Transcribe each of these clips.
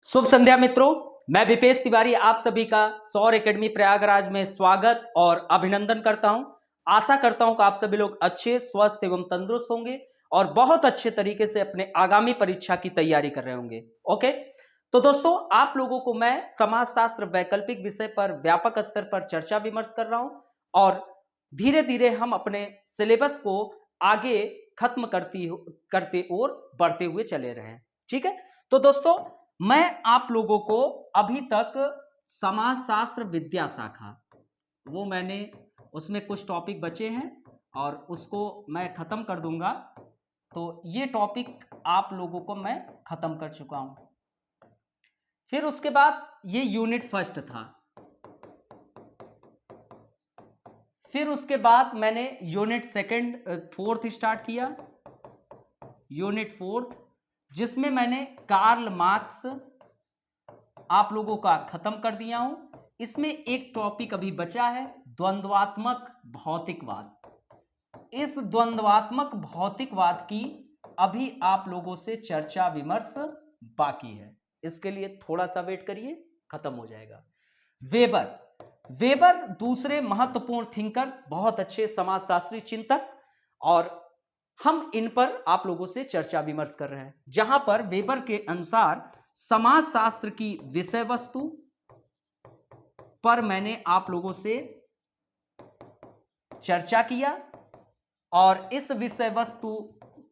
शुभ संध्या मित्रों, मैं विपेश तिवारी आप सभी का सौर एकेडमी प्रयागराज में स्वागत और अभिनंदन करता हूं। आशा करता हूं कि आप सभी लोग अच्छे, स्वस्थ एवं तंदुरुस्त होंगे और बहुत अच्छे तरीके से अपने आगामी परीक्षा की तैयारी कर रहे होंगे। ओके, तो दोस्तों आप लोगों को मैं समाजशास्त्र वैकल्पिक विषय पर व्यापक स्तर पर चर्चा विमर्श कर रहा हूं और धीरे धीरे हम अपने सिलेबस को आगे खत्म करते और बढ़ते हुए चले रहे हैं। ठीक है, तो दोस्तों मैं आप लोगों को अभी तक समाजशास्त्र विद्या शाखा वो मैंने उसमें कुछ टॉपिक बचे हैं और उसको मैं खत्म कर दूंगा। तो ये टॉपिक आप लोगों को मैं खत्म कर चुका हूं। फिर उसके बाद ये यूनिट फर्स्ट था। फिर उसके बाद मैंने यूनिट सेकंड फोर्थ स्टार्ट किया, यूनिट फोर्थ, जिसमें मैंने कार्ल मार्क्स आप लोगों का खत्म कर दिया हूं। इसमें एक टॉपिक अभी बचा है, द्वंद्वात्मक भौतिकवाद। इस द्वंद्वात्मक भौतिकवाद की अभी आप लोगों से चर्चा विमर्श बाकी है। इसके लिए थोड़ा सा वेट करिए, खत्म हो जाएगा। वेबर दूसरे महत्वपूर्ण थिंकर, बहुत अच्छे समाजशास्त्री चिंतक, और हम इन पर आप लोगों से चर्चा विमर्श कर रहे हैं, जहां पर वेबर के अनुसार समाजशास्त्र की विषय वस्तु पर मैंने आप लोगों से चर्चा किया और इस विषय वस्तु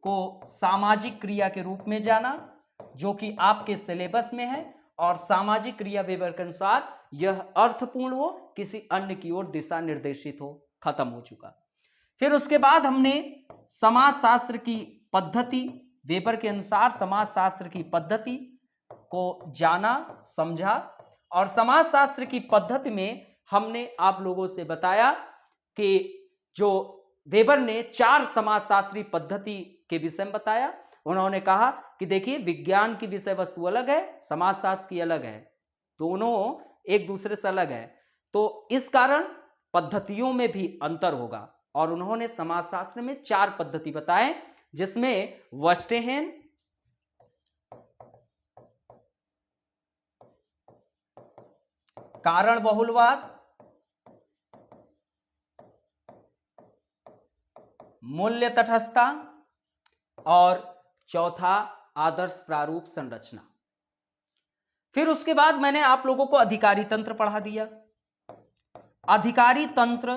को सामाजिक क्रिया के रूप में जाना, जो कि आपके सिलेबस में है। और सामाजिक क्रिया वेबर के अनुसार यह अर्थपूर्ण हो, किसी अन्य की ओर दिशा निर्देशित हो, खत्म हो चुका। फिर उसके बाद हमने समाजशास्त्र की पद्धति, वेबर के अनुसार समाजशास्त्र की पद्धति को जाना, समझा। और समाजशास्त्र की पद्धति में हमने आप लोगों से बताया कि जो वेबर ने 4 समाजशास्त्री पद्धति के विषय में बताया। उन्होंने कहा कि देखिए, विज्ञान की विषय वस्तु अलग है, समाजशास्त्र की अलग है, दोनों एक दूसरे से अलग है, तो इस कारण पद्धतियों में भी अंतर होगा। और उन्होंने समाजशास्त्र में 4 पद्धति बताए, जिसमें वेस्टेहेन, कारण बहुलवाद, मूल्य तटस्थता और चौथा आदर्श प्रारूप संरचना। फिर उसके बाद मैंने आप लोगों को अधिकारी तंत्र पढ़ा दिया। अधिकारी तंत्र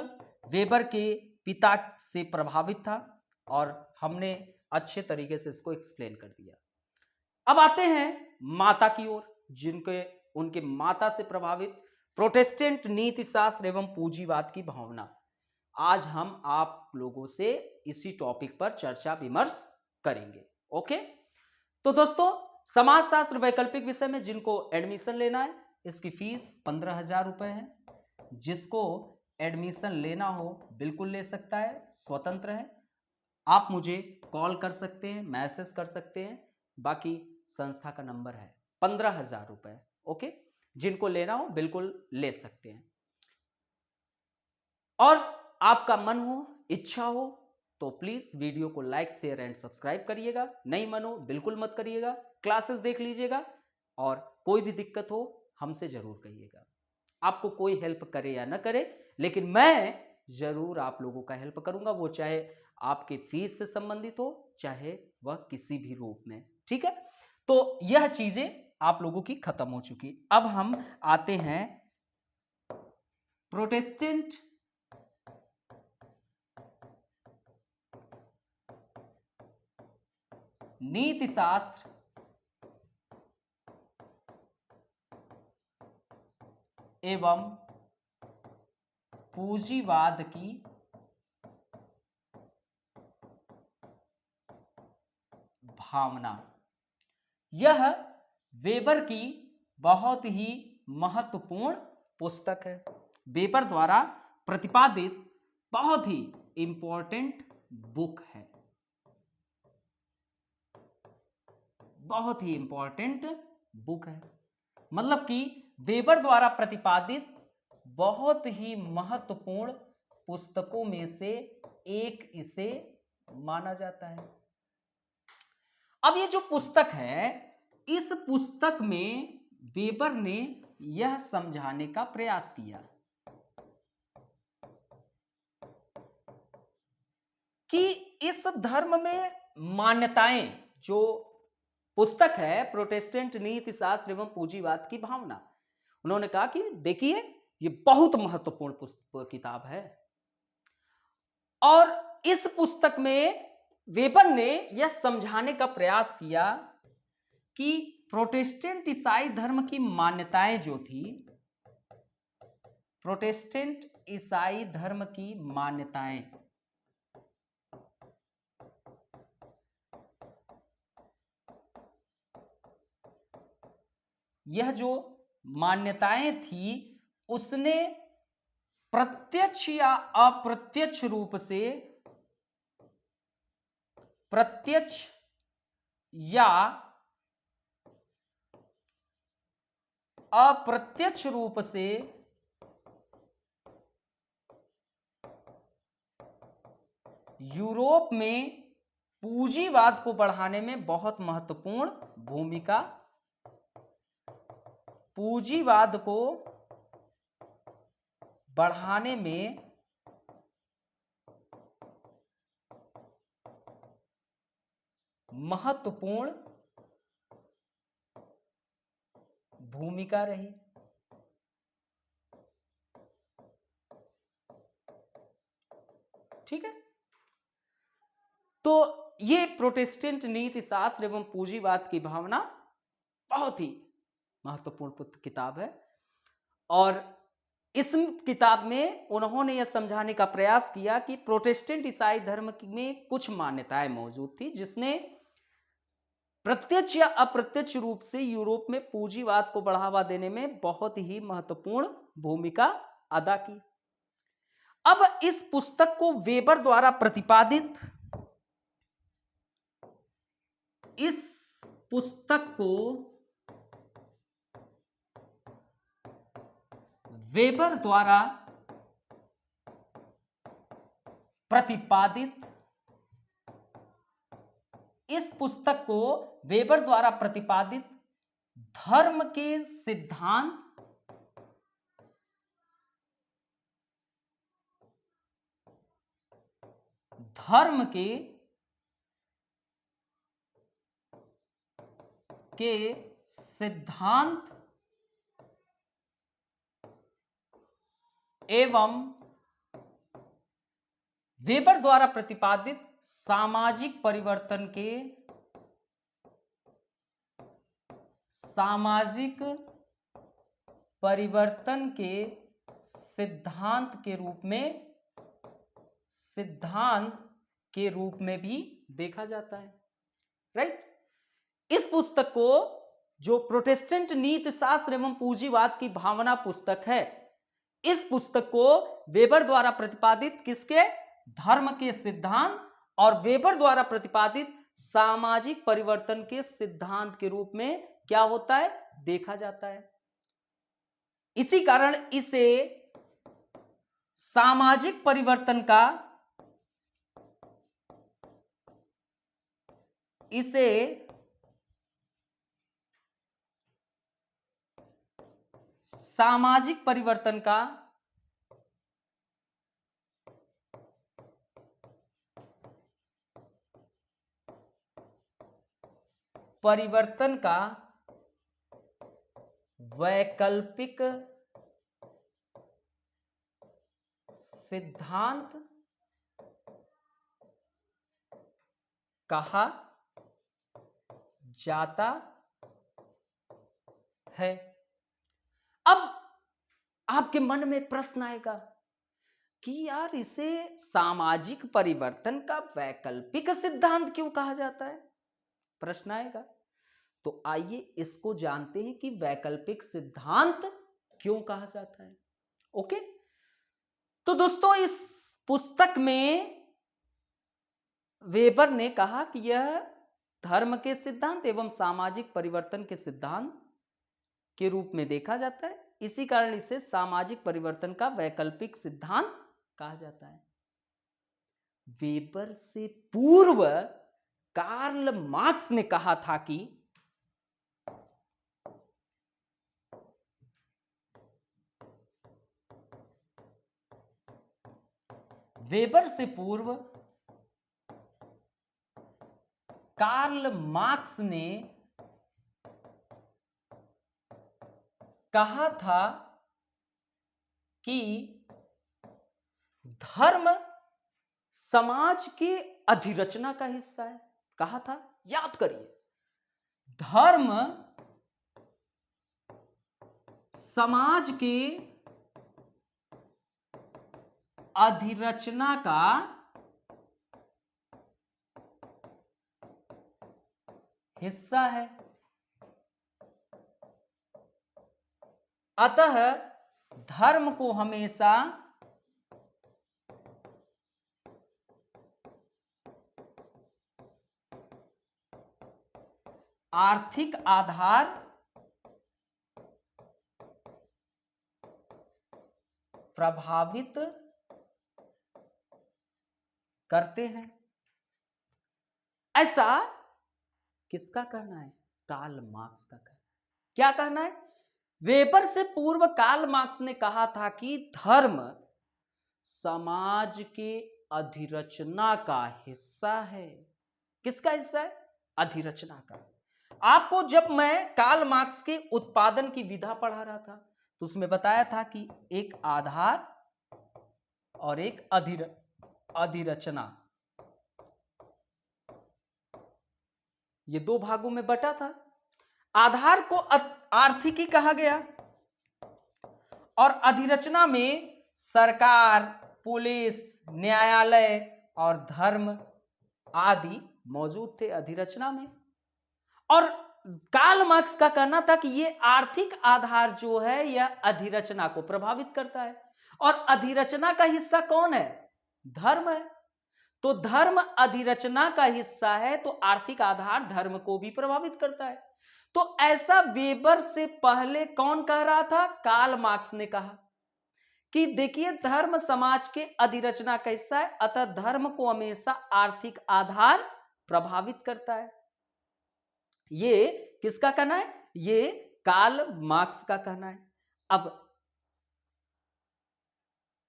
वेबर के पिता से प्रभावित था और हमने अच्छे तरीके से इसको एक्सप्लेन कर दिया। अब आते हैं माता की ओर, जिनके उनके माता से प्रभावित प्रोटेस्टेंट नीति शास्त्र एवं पूंजीवाद की भावना। आज हम आप लोगों से इसी टॉपिक पर चर्चा विमर्श करेंगे। ओके, तो दोस्तों समाजशास्त्र वैकल्पिक विषय में जिनको एडमिशन लेना है, इसकी फीस 15,000 रुपए है। जिसको एडमिशन लेना हो बिल्कुल ले सकता है, स्वतंत्र है। आप मुझे कॉल कर सकते हैं, मैसेज कर सकते हैं। बाकी संस्था का नंबर है। 15,000 रुपए। ओके, जिनको लेना हो बिल्कुल ले सकते हैं। और आपका मन हो, इच्छा हो, तो प्लीज वीडियो को लाइक, शेयर एंड सब्सक्राइब करिएगा। नहीं मन हो बिल्कुल मत करिएगा, क्लासेस देख लीजिएगा और कोई भी दिक्कत हो हमसे जरूर कहिएगा। आपको कोई हेल्प करे या ना करे, लेकिन मैं जरूर आप लोगों का हेल्प करूंगा, वो चाहे आपके फीस से संबंधित हो, चाहे वह किसी भी रूप में। ठीक है, तो यह चीजें आप लोगों की खत्म हो चुकी। अब हम आते हैं प्रोटेस्टेंट नीति शास्त्र एवं पूंजीवाद की भावना। यह वेबर की बहुत ही महत्वपूर्ण पुस्तक है। वेबर द्वारा प्रतिपादित बहुत ही इंपॉर्टेंट बुक है, बहुत ही इंपॉर्टेंट बुक है। मतलब कि वेबर द्वारा प्रतिपादित बहुत ही महत्वपूर्ण पुस्तकों में से एक इसे माना जाता है। अब ये जो पुस्तक है, इस पुस्तक में वेबर ने यह समझाने का प्रयास किया कि इस धर्म में मान्यताएं, जो पुस्तक है प्रोटेस्टेंट नीति शास्त्र एवं पूंजीवाद की भावना, उन्होंने कहा कि देखिए ये बहुत महत्वपूर्ण किताब है। और इस पुस्तक में वेबर ने यह समझाने का प्रयास किया कि प्रोटेस्टेंट ईसाई धर्म की मान्यताएं जो थी, प्रोटेस्टेंट ईसाई धर्म की मान्यताएं, यह जो मान्यताएं थी उसने प्रत्यक्ष या अप्रत्यक्ष रूप से, प्रत्यक्ष या अप्रत्यक्ष रूप से यूरोप में पूंजीवाद को बढ़ाने में बहुत महत्वपूर्ण भूमिका, पूंजीवाद को बढ़ाने में महत्वपूर्ण भूमिका रही। ठीक है, तो ये प्रोटेस्टेंट नीति शास्त्र एवं पूंजीवाद की भावना बहुत ही महत्वपूर्ण किताब है। और इस किताब में उन्होंने यह समझाने का प्रयास किया कि प्रोटेस्टेंट ईसाई धर्म में कुछ मान्यताएं मौजूद थी जिसने प्रत्यक्ष या अप्रत्यक्ष रूप से यूरोप में पूंजीवाद को बढ़ावा देने में बहुत ही महत्वपूर्ण भूमिका अदा की। अब इस पुस्तक को वेबर द्वारा प्रतिपादित, इस पुस्तक को वेबर द्वारा प्रतिपादित, इस पुस्तक को वेबर द्वारा प्रतिपादित धर्म के सिद्धांत, धर्म के सिद्धांत एवं वेबर द्वारा प्रतिपादित सामाजिक परिवर्तन के, सामाजिक परिवर्तन के सिद्धांत के रूप में, सिद्धांत के रूप में भी देखा जाता है। राइट, इस पुस्तक को, जो प्रोटेस्टेंट नीति शास्त्र एवं पूंजीवाद की भावना पुस्तक है, इस पुस्तक को वेबर द्वारा प्रतिपादित किसके, धर्म के सिद्धांत और वेबर द्वारा प्रतिपादित सामाजिक परिवर्तन के सिद्धांत के रूप में क्या होता है, देखा जाता है। इसी कारण इसे सामाजिक परिवर्तन का, इसे सामाजिक परिवर्तन का वैकल्पिक सिद्धांत कहा जाता है। अब आपके मन में प्रश्न आएगा कि यार इसे सामाजिक परिवर्तन का वैकल्पिक सिद्धांत क्यों कहा जाता है, प्रश्न आएगा। तो आइए इसको जानते हैं कि वैकल्पिक सिद्धांत क्यों कहा जाता है। ओके, तो दोस्तों इस पुस्तक में वेबर ने कहा कि यह धर्म के सिद्धांत एवं सामाजिक परिवर्तन के सिद्धांत के रूप में देखा जाता है, इसी कारण इसे सामाजिक परिवर्तन का वैकल्पिक सिद्धांत कहा जाता है। वेबर से पूर्व कार्ल मार्क्स ने कहा था कि वेबर से पूर्व कार्ल मार्क्स ने कहा था कि धर्म समाज के अधिरचना का हिस्सा है। कहा था, याद करिए, धर्म समाज के अधिरचना का हिस्सा है। अतः धर्म को हमेशा आर्थिक आधार प्रभावित करते हैं। ऐसा किसका कहना है? कार्ल मार्क्स का कहना है। क्या कहना है? वेबर से पूर्व कार्ल मार्क्स ने कहा था कि धर्म समाज के अधिरचना का हिस्सा है। किसका हिस्सा है? अधिरचना का। आपको जब मैं कार्ल मार्क्स के उत्पादन की विधा पढ़ा रहा था तो उसमें बताया था कि एक आधार और एक अधिरचना, ये दो भागों में बटा था। आधार को आर्थिकी कहा गया और अधिरचना में सरकार, पुलिस, न्यायालय और धर्म आदि मौजूद थे अधिरचना में। और कार्ल मार्क्स का कहना था कि ये आर्थिक आधार जो है यह अधिरचना को प्रभावित करता है और अधिरचना का हिस्सा कौन है? धर्म है। तो धर्म अधिरचना का हिस्सा है तो आर्थिक आधार धर्म को भी प्रभावित करता है। तो ऐसा वेबर से पहले कौन कह रहा था? कार्ल मार्क्स ने कहा कि देखिए, धर्म समाज के अधिरचना का हिस्सा है, अतः धर्म को हमेशा आर्थिक आधार प्रभावित करता है। ये किसका कहना है? ये कार्ल मार्क्स का कहना है। अब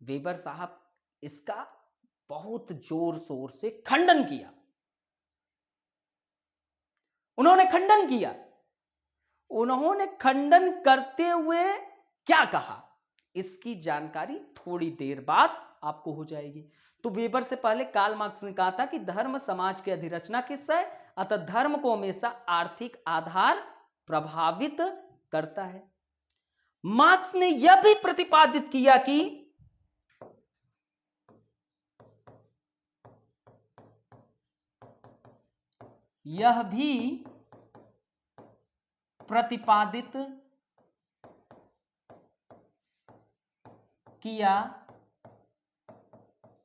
वेबर साहब इसका बहुत जोर शोर से खंडन किया। उन्होंने खंडन किया। उन्होंने खंडन करते हुए क्या कहा, इसकी जानकारी थोड़ी देर बाद आपको हो जाएगी। तो वेबर से पहले कार्ल मार्क्स ने कहा था कि धर्म समाज के अधिरचना का हिस्सा है, अतः धर्म को हमेशा आर्थिक आधार प्रभावित करता है। मार्क्स ने यह भी प्रतिपादित किया कि यह भी प्रतिपादित किया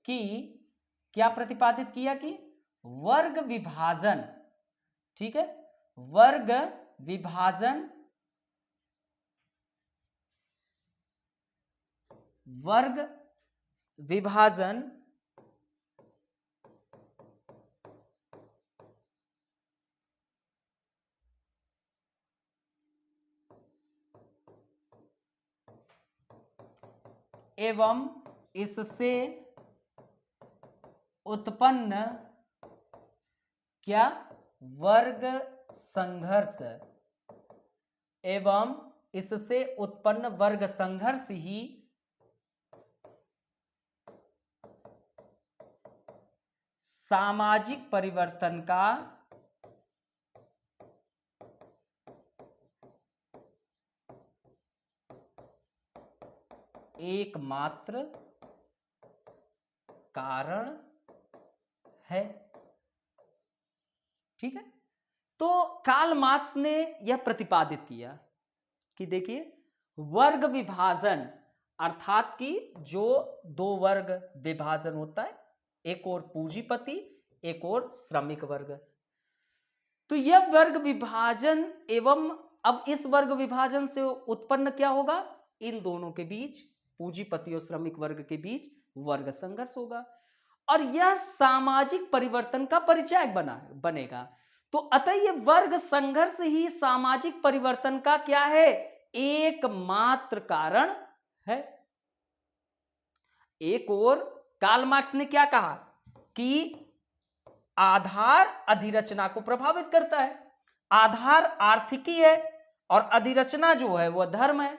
कि क्या प्रतिपादित किया कि वर्ग विभाजन, ठीक है, वर्ग विभाजन एवं इससे उत्पन्न क्या? वर्ग संघर्ष, एवं इससे उत्पन्न वर्ग संघर्ष ही सामाजिक परिवर्तन का एकमात्र कारण है। ठीक है, तो कार्ल मार्क्स ने यह प्रतिपादित किया कि देखिए, वर्ग विभाजन अर्थात कि जो दो वर्ग विभाजन होता है, एक और पूंजीपति, एक और श्रमिक वर्ग, तो यह वर्ग विभाजन एवं अब इस वर्ग विभाजन से उत्पन्न क्या होगा? इन दोनों के बीच, पूंजीपति और श्रमिक वर्ग के बीच वर्ग संघर्ष होगा और यह सामाजिक परिवर्तन का परिचायक बनेगा। तो अतः यह वर्ग संघर्ष ही सामाजिक परिवर्तन का क्या है? एकमात्र कारण है। एक और कार्ल मार्क्स ने क्या कहा कि आधार अधिरचना को प्रभावित करता है। आधार आर्थिकी है और अधिरचना जो है वह धर्म है।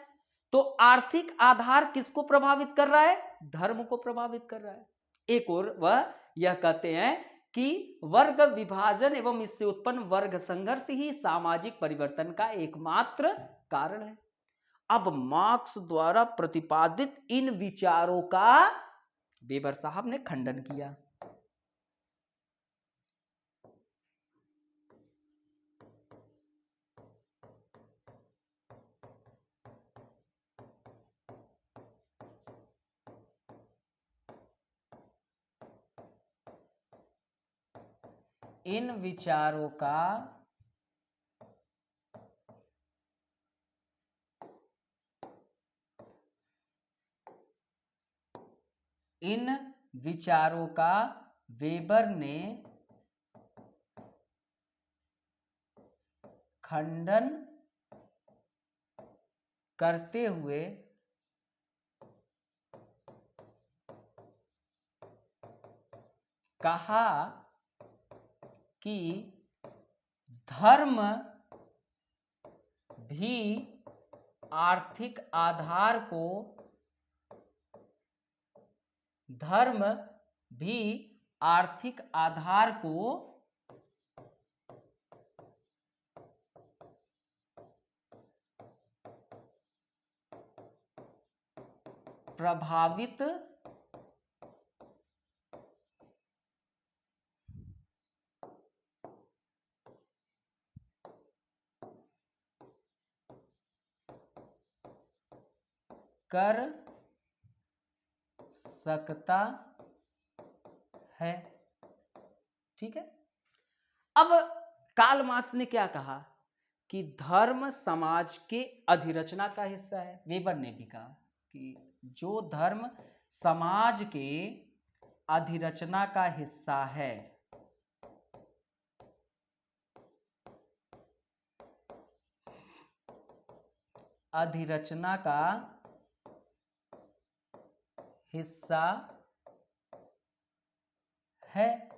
तो आर्थिक आधार किसको प्रभावित कर रहा है? धर्म को प्रभावित कर रहा है। एक और वह यह कहते हैं कि वर्ग विभाजन एवं इससे उत्पन्न वर्ग संघर्ष ही सामाजिक परिवर्तन का एकमात्र कारण है। अब मार्क्स द्वारा प्रतिपादित इन विचारों का वेबर साहब ने खंडन किया। इन विचारों का वेबर ने खंडन करते हुए कहा कि धर्म भी आर्थिक आधार को प्रभावित कर सकता है। ठीक है। अब कार्ल मार्क्स ने क्या कहा कि धर्म समाज के अधिरचना का हिस्सा है। वेबर ने भी कहा कि जो धर्म समाज के अधिरचना का हिस्सा है, अधिरचना का हिस्सा है,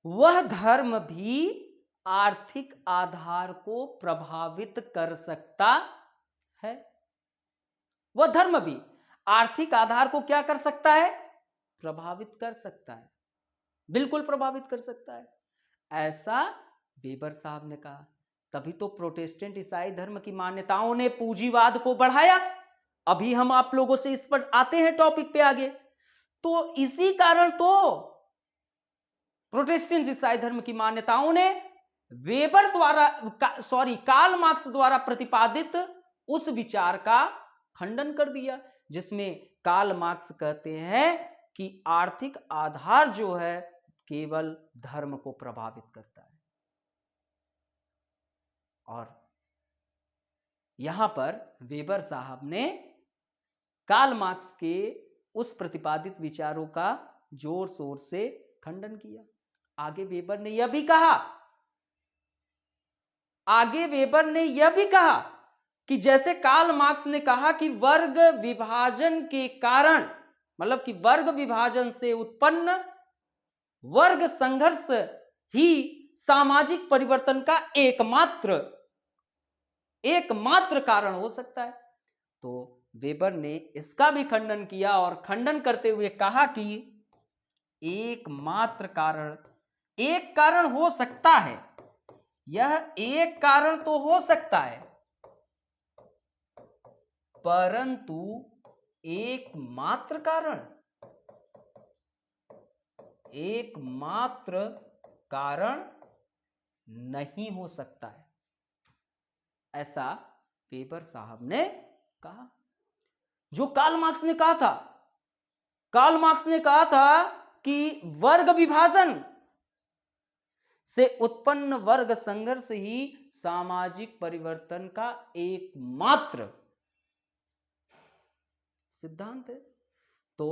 वह धर्म भी आर्थिक आधार को प्रभावित कर सकता है। वह धर्म भी आर्थिक आधार को क्या कर सकता है? प्रभावित कर सकता है, बिल्कुल प्रभावित कर सकता है, ऐसा वेबर साहब ने कहा। तभी तो प्रोटेस्टेंट ईसाई धर्म की मान्यताओं ने पूंजीवाद को बढ़ाया। अभी हम आप लोगों से इस पर आते हैं टॉपिक पे आगे। तो इसी कारण तो प्रोटेस्टेंट ईसाई धर्म की मान्यताओं ने वेबर द्वारा कार्ल मार्क्स द्वारा प्रतिपादित उस विचार का खंडन कर दिया, जिसमें कार्ल मार्क्स कहते हैं कि आर्थिक आधार जो है केवल धर्म को प्रभावित करता है। और यहां पर वेबर साहब ने कार्ल मार्क्स के उस प्रतिपादित विचारों का जोर शोर से खंडन किया। आगे वेबर ने यह भी कहा कि जैसे कार्ल मार्क्स ने कहा कि वर्ग विभाजन के कारण, मतलब कि वर्ग विभाजन से उत्पन्न वर्ग संघर्ष ही सामाजिक परिवर्तन का एकमात्र कारण हो सकता है। तो वेबर ने इसका भी खंडन किया और खंडन करते हुए कहा कि एक कारण हो सकता है, यह एक कारण तो हो सकता है, परंतु एकमात्र कारण नहीं हो सकता है, ऐसा वेबर साहब ने कहा। जो कार्ल मार्क्स ने कहा था कि वर्ग विभाजन से उत्पन्न वर्ग संघर्ष ही सामाजिक परिवर्तन का एकमात्र सिद्धांत है, तो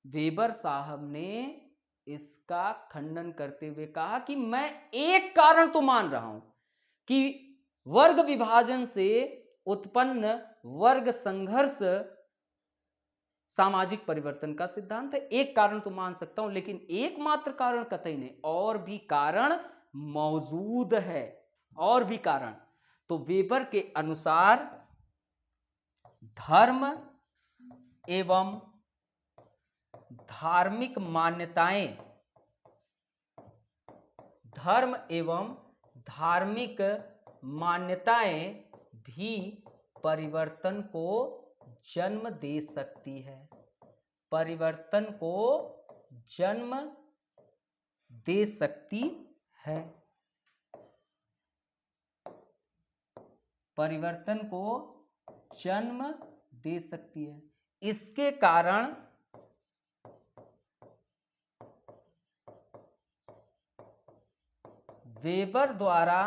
वेबर साहब ने इसका खंडन करते हुए कहा कि मैं एक कारण तो मान रहा हूं कि वर्ग विभाजन से उत्पन्न वर्ग संघर्ष सामाजिक परिवर्तन का सिद्धांत है। एक कारण तो मान सकता हूं, लेकिन एकमात्र कारण कतई नहीं, और भी कारण मौजूद है, और भी कारण। तो वेबर के अनुसार धर्म एवं धार्मिक मान्यताएं, धर्म एवं धार्मिक मान्यताएं भी परिवर्तन को जन्म दे सकती है, परिवर्तन को जन्म दे सकती है, परिवर्तन को जन्म दे सकती है। इसके कारण वेबर द्वारा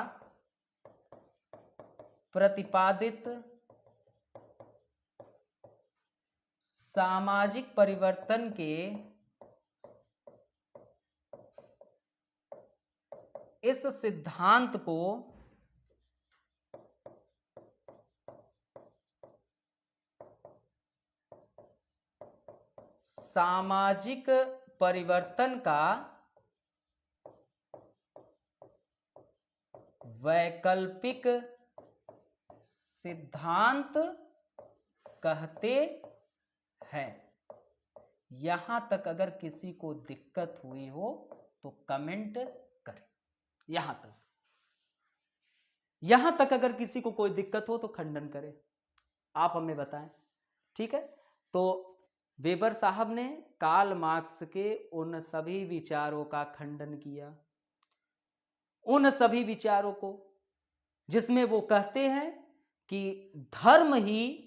प्रतिपादित सामाजिक परिवर्तन के इस सिद्धांत को सामाजिक परिवर्तन का वैकल्पिक सिद्धांत कहते हैं। यहां तक अगर किसी को दिक्कत हुई हो तो कमेंट करें। यहां तक अगर किसी को कोई दिक्कत हो तो खंडन करें, आप हमें बताएं। ठीक है, तो वेबर साहब ने कार्ल मार्क्स के उन सभी विचारों का खंडन किया, उन सभी विचारों को जिसमें वो कहते हैं कि धर्म ही,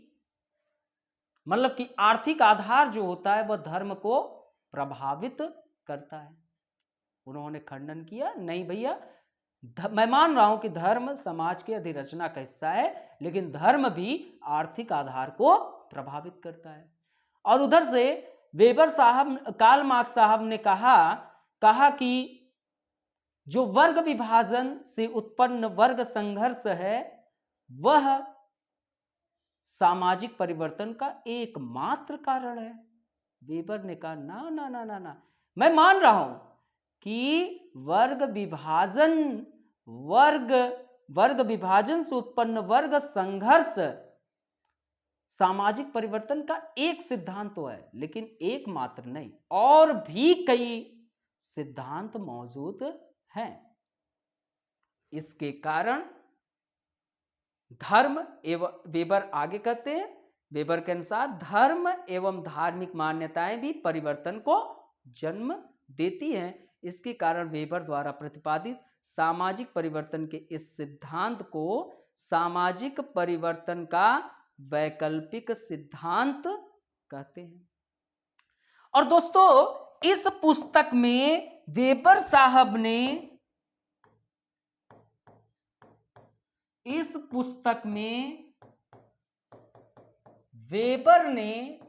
मतलब कि आर्थिक आधार जो होता है वह धर्म को प्रभावित करता है। उन्होंने खंडन किया, नहीं भैया, मैं मान रहा हूं कि धर्म समाज की अधिरचना का हिस्सा है, लेकिन धर्म भी आर्थिक आधार को प्रभावित करता है। और उधर से वेबर साहब, कार्ल मार्क्स साहब ने कहा कि जो वर्ग विभाजन से उत्पन्न वर्ग संघर्ष है वह सामाजिक परिवर्तन का एकमात्र कारण है। वेबर ने कहा ना ना ना ना ना, मैं मान रहा हूं कि वर्ग विभाजन से उत्पन्न वर्ग संघर्ष सामाजिक परिवर्तन का एक सिद्धांत तो है, लेकिन एकमात्र नहीं, और भी कई सिद्धांत मौजूद हैं। इसके कारण धर्म एवं, वेबर आगे कहते हैं, वेबर के अनुसार धर्म एवं धार्मिक मान्यताएं भी परिवर्तन को जन्म देती हैं। इसके कारण वेबर द्वारा प्रतिपादित सामाजिक परिवर्तन के इस सिद्धांत को सामाजिक परिवर्तन का वैकल्पिक सिद्धांत कहते हैं। और दोस्तों, इस पुस्तक में वेबर साहब ने, इस पुस्तक में वेबर ने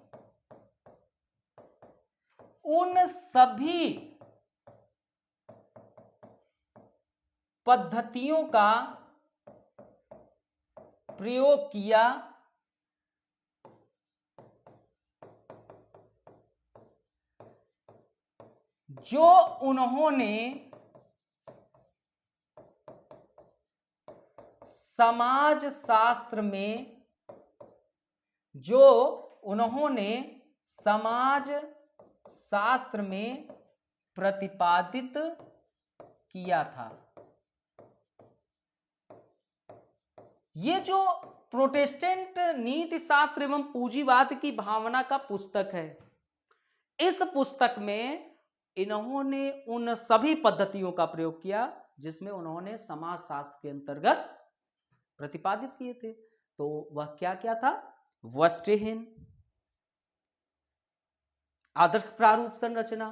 उन सभी पद्धतियों का प्रयोग किया जो उन्होंने समाज शास्त्र में, जो उन्होंने समाज शास्त्र में प्रतिपादित किया था। ये जो प्रोटेस्टेंट नीति शास्त्र एवं पूंजीवाद की भावना का पुस्तक है, इस पुस्तक में इन्होंने उन सभी पद्धतियों का प्रयोग किया जिसमें उन्होंने समाज शास्त्र के अंतर्गत प्रतिपादित किए थे। तो वह क्या क्या था? वस्त्रहीन, आदर्श प्रारूप संरचना,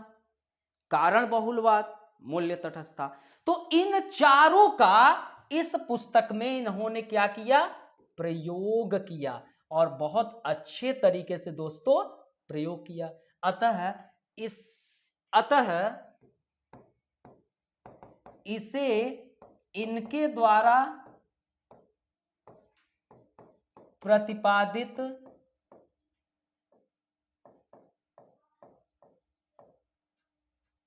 कारण बहुलवाद, मूल्य तटस्थता। तो इन चारों का इस पुस्तक में इन्होंने क्या किया? प्रयोग किया, और बहुत अच्छे तरीके से दोस्तों प्रयोग किया। अतः इसे इनके द्वारा प्रतिपादित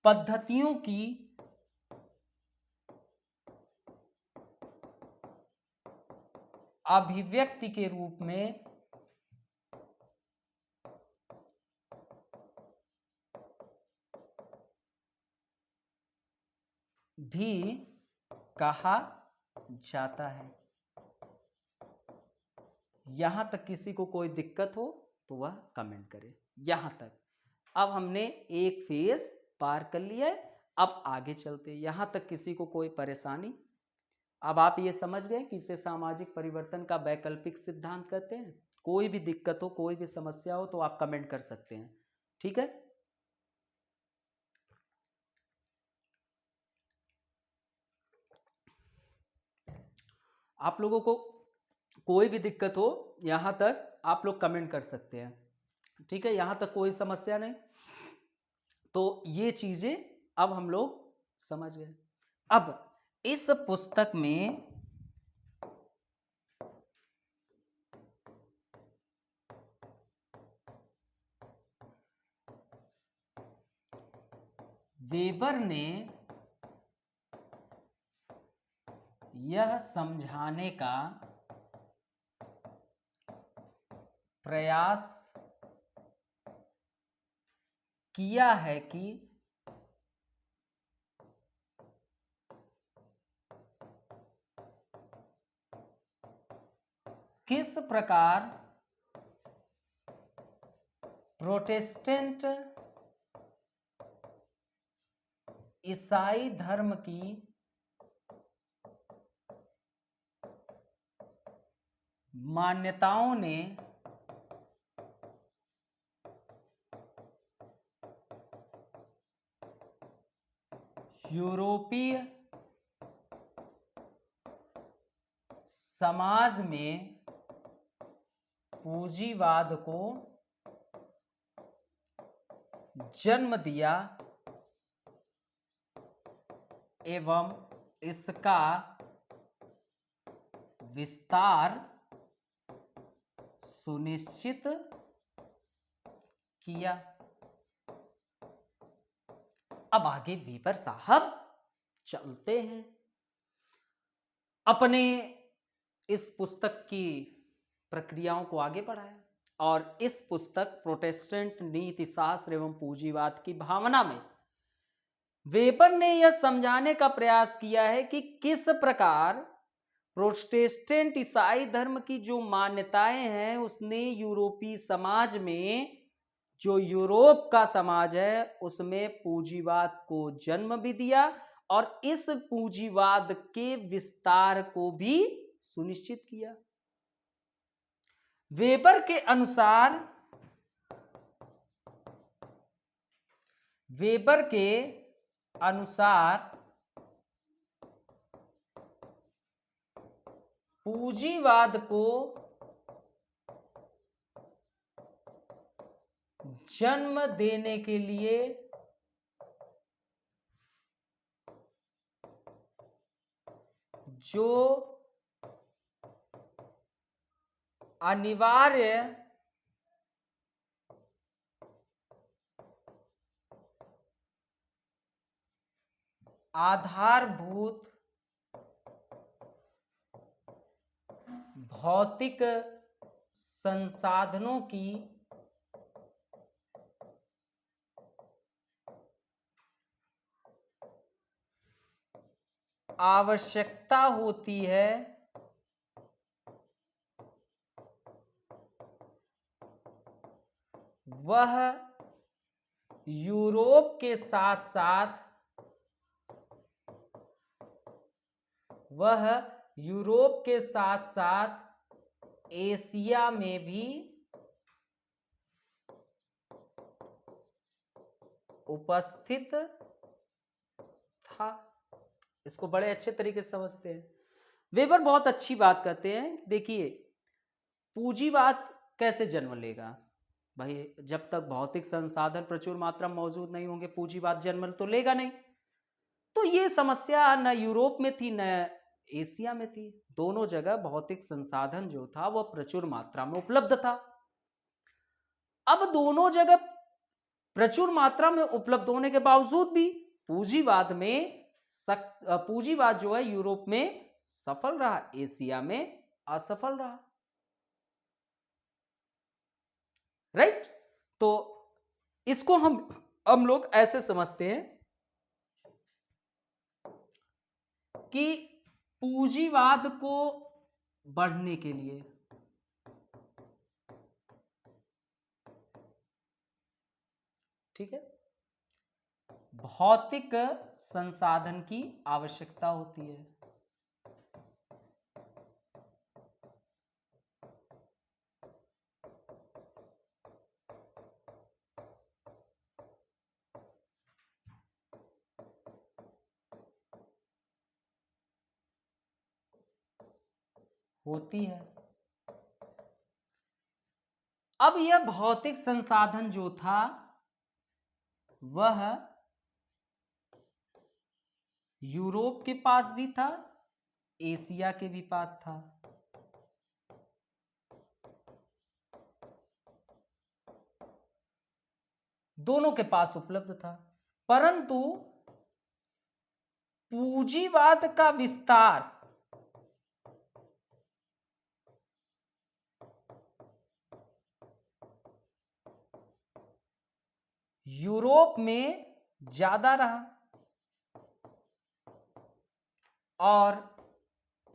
पद्धतियों की अभिव्यक्ति के रूप में भी कहा जाता है। यहां तक किसी को कोई दिक्कत हो तो वह कमेंट करे। यहां तक अब हमने एक फेज पार कर लिया है, अब आगे चलते हैं। यहां तक किसी को कोई परेशानी? अब आप ये समझ गए कि इसे सामाजिक परिवर्तन का वैकल्पिक सिद्धांत कहते हैं। कोई भी दिक्कत हो, कोई भी समस्या हो तो आप कमेंट कर सकते हैं, ठीक है। आप लोगों को कोई भी दिक्कत हो यहां तक आप लोग कमेंट कर सकते हैं, ठीक है। यहां तक कोई समस्या नहीं। तो ये चीजें अब हम लोग समझ गए। अब इस पुस्तक में वेबर ने यह समझाने का प्रयास किया है कि किस प्रकार प्रोटेस्टेंट ईसाई धर्म की मान्यताओं ने यूरोपीय समाज में पूंजीवाद को जन्म दिया एवं इसका विस्तार सुनिश्चित किया। अब आगे वेबर साहब चलते हैं अपने इस पुस्तक की प्रक्रियाओं को आगे बढ़ाया और इस पुस्तक प्रोटेस्टेंट नीतिशास्त्र एवं पूंजीवाद की भावना में वेबर ने यह समझाने का प्रयास किया है कि किस प्रकार प्रोटेस्टेंट ईसाई धर्म की जो मान्यताएं हैं उसने यूरोपीय समाज में, जो यूरोप का समाज है उसमें पूंजीवाद को जन्म भी दिया और इस पूंजीवाद के विस्तार को भी सुनिश्चित किया। वेबर के अनुसार पूंजीवाद को जन्म देने के लिए जो अनिवार्य आधारभूत भौतिक संसाधनों की आवश्यकता होती है, वह यूरोप के साथ साथ एशिया में भी उपस्थित था। इसको बड़े अच्छे तरीके से समझते हैं। वेबर बहुत अच्छी बात कहते हैं। देखिए पूंजीवाद कैसे जन्म लेगा भाई, जब तक भौतिक संसाधन प्रचुर मात्रा में मौजूद नहीं होंगे पूंजीवाद जन्म तो लेगा नहीं। तो ये समस्या न यूरोप में थी न एशिया में थी, दोनों जगह भौतिक संसाधन जो था वह प्रचुर मात्रा में उपलब्ध था। अब दोनों जगह प्रचुर मात्रा में उपलब्ध होने के बावजूद भी पूंजीवाद जो है यूरोप में सफल रहा, एशिया में असफल रहा। राइट? तो इसको हम लोग ऐसे समझते हैं कि पूंजीवाद को बढ़ने के लिए ठीक है भौतिक संसाधन की आवश्यकता होती है। होती है। अब यह भौतिक संसाधन जो था वह यूरोप के पास भी था, एशिया के भी पास था। दोनों के पास उपलब्ध था, परंतु पूंजीवाद का विस्तार यूरोप में ज्यादा रहा और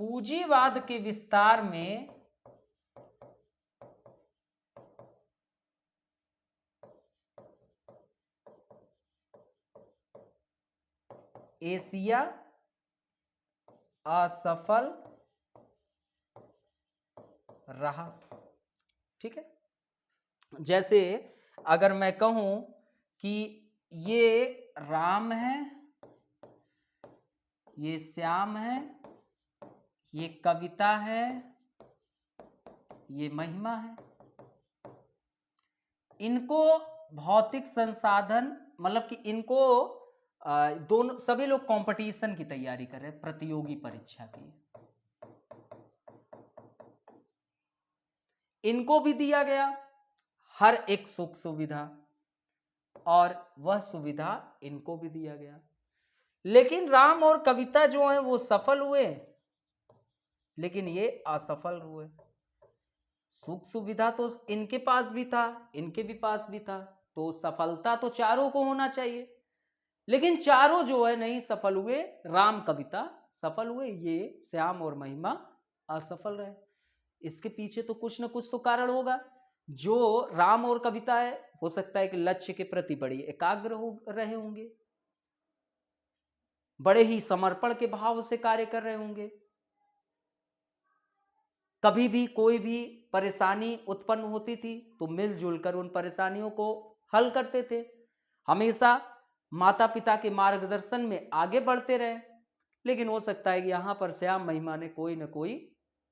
पूंजीवाद के विस्तार में एशिया असफल रहा। ठीक है, जैसे अगर मैं कहूं कि ये राम है, ये श्याम है, ये कविता है, ये महिमा है, इनको भौतिक संसाधन मतलब कि इनको दोनों सभी लोग कंपटीशन की तैयारी कर रहे हैं, प्रतियोगी परीक्षा की। इनको भी दिया गया हर एक सुख सुविधा और वह सुविधा इनको भी दिया गया, लेकिन राम और कविता जो है वो सफल हुए, लेकिन ये असफल हुए। सुख सुविधा तो इनके पास भी था, इनके भी पास भी था, तो सफलता तो चारों को होना चाहिए, लेकिन चारों जो है नहीं सफल हुए। राम कविता सफल हुए, ये श्याम और महिमा असफल रहे। इसके पीछे तो कुछ ना कुछ तो कारण होगा। जो राम और कविता है, हो सकता है कि लक्ष्य के प्रति बड़ी एकाग्र हो रहे होंगे, बड़े ही समर्पण के भाव से कार्य कर रहे होंगे, कभी भी कोई भी परेशानी उत्पन्न होती थी तो मिलजुल कर उन परेशानियों को हल करते थे, हमेशा माता पिता के मार्गदर्शन में आगे बढ़ते रहे। लेकिन हो सकता है कि यहां पर श्याम महिमा ने कोई ना कोई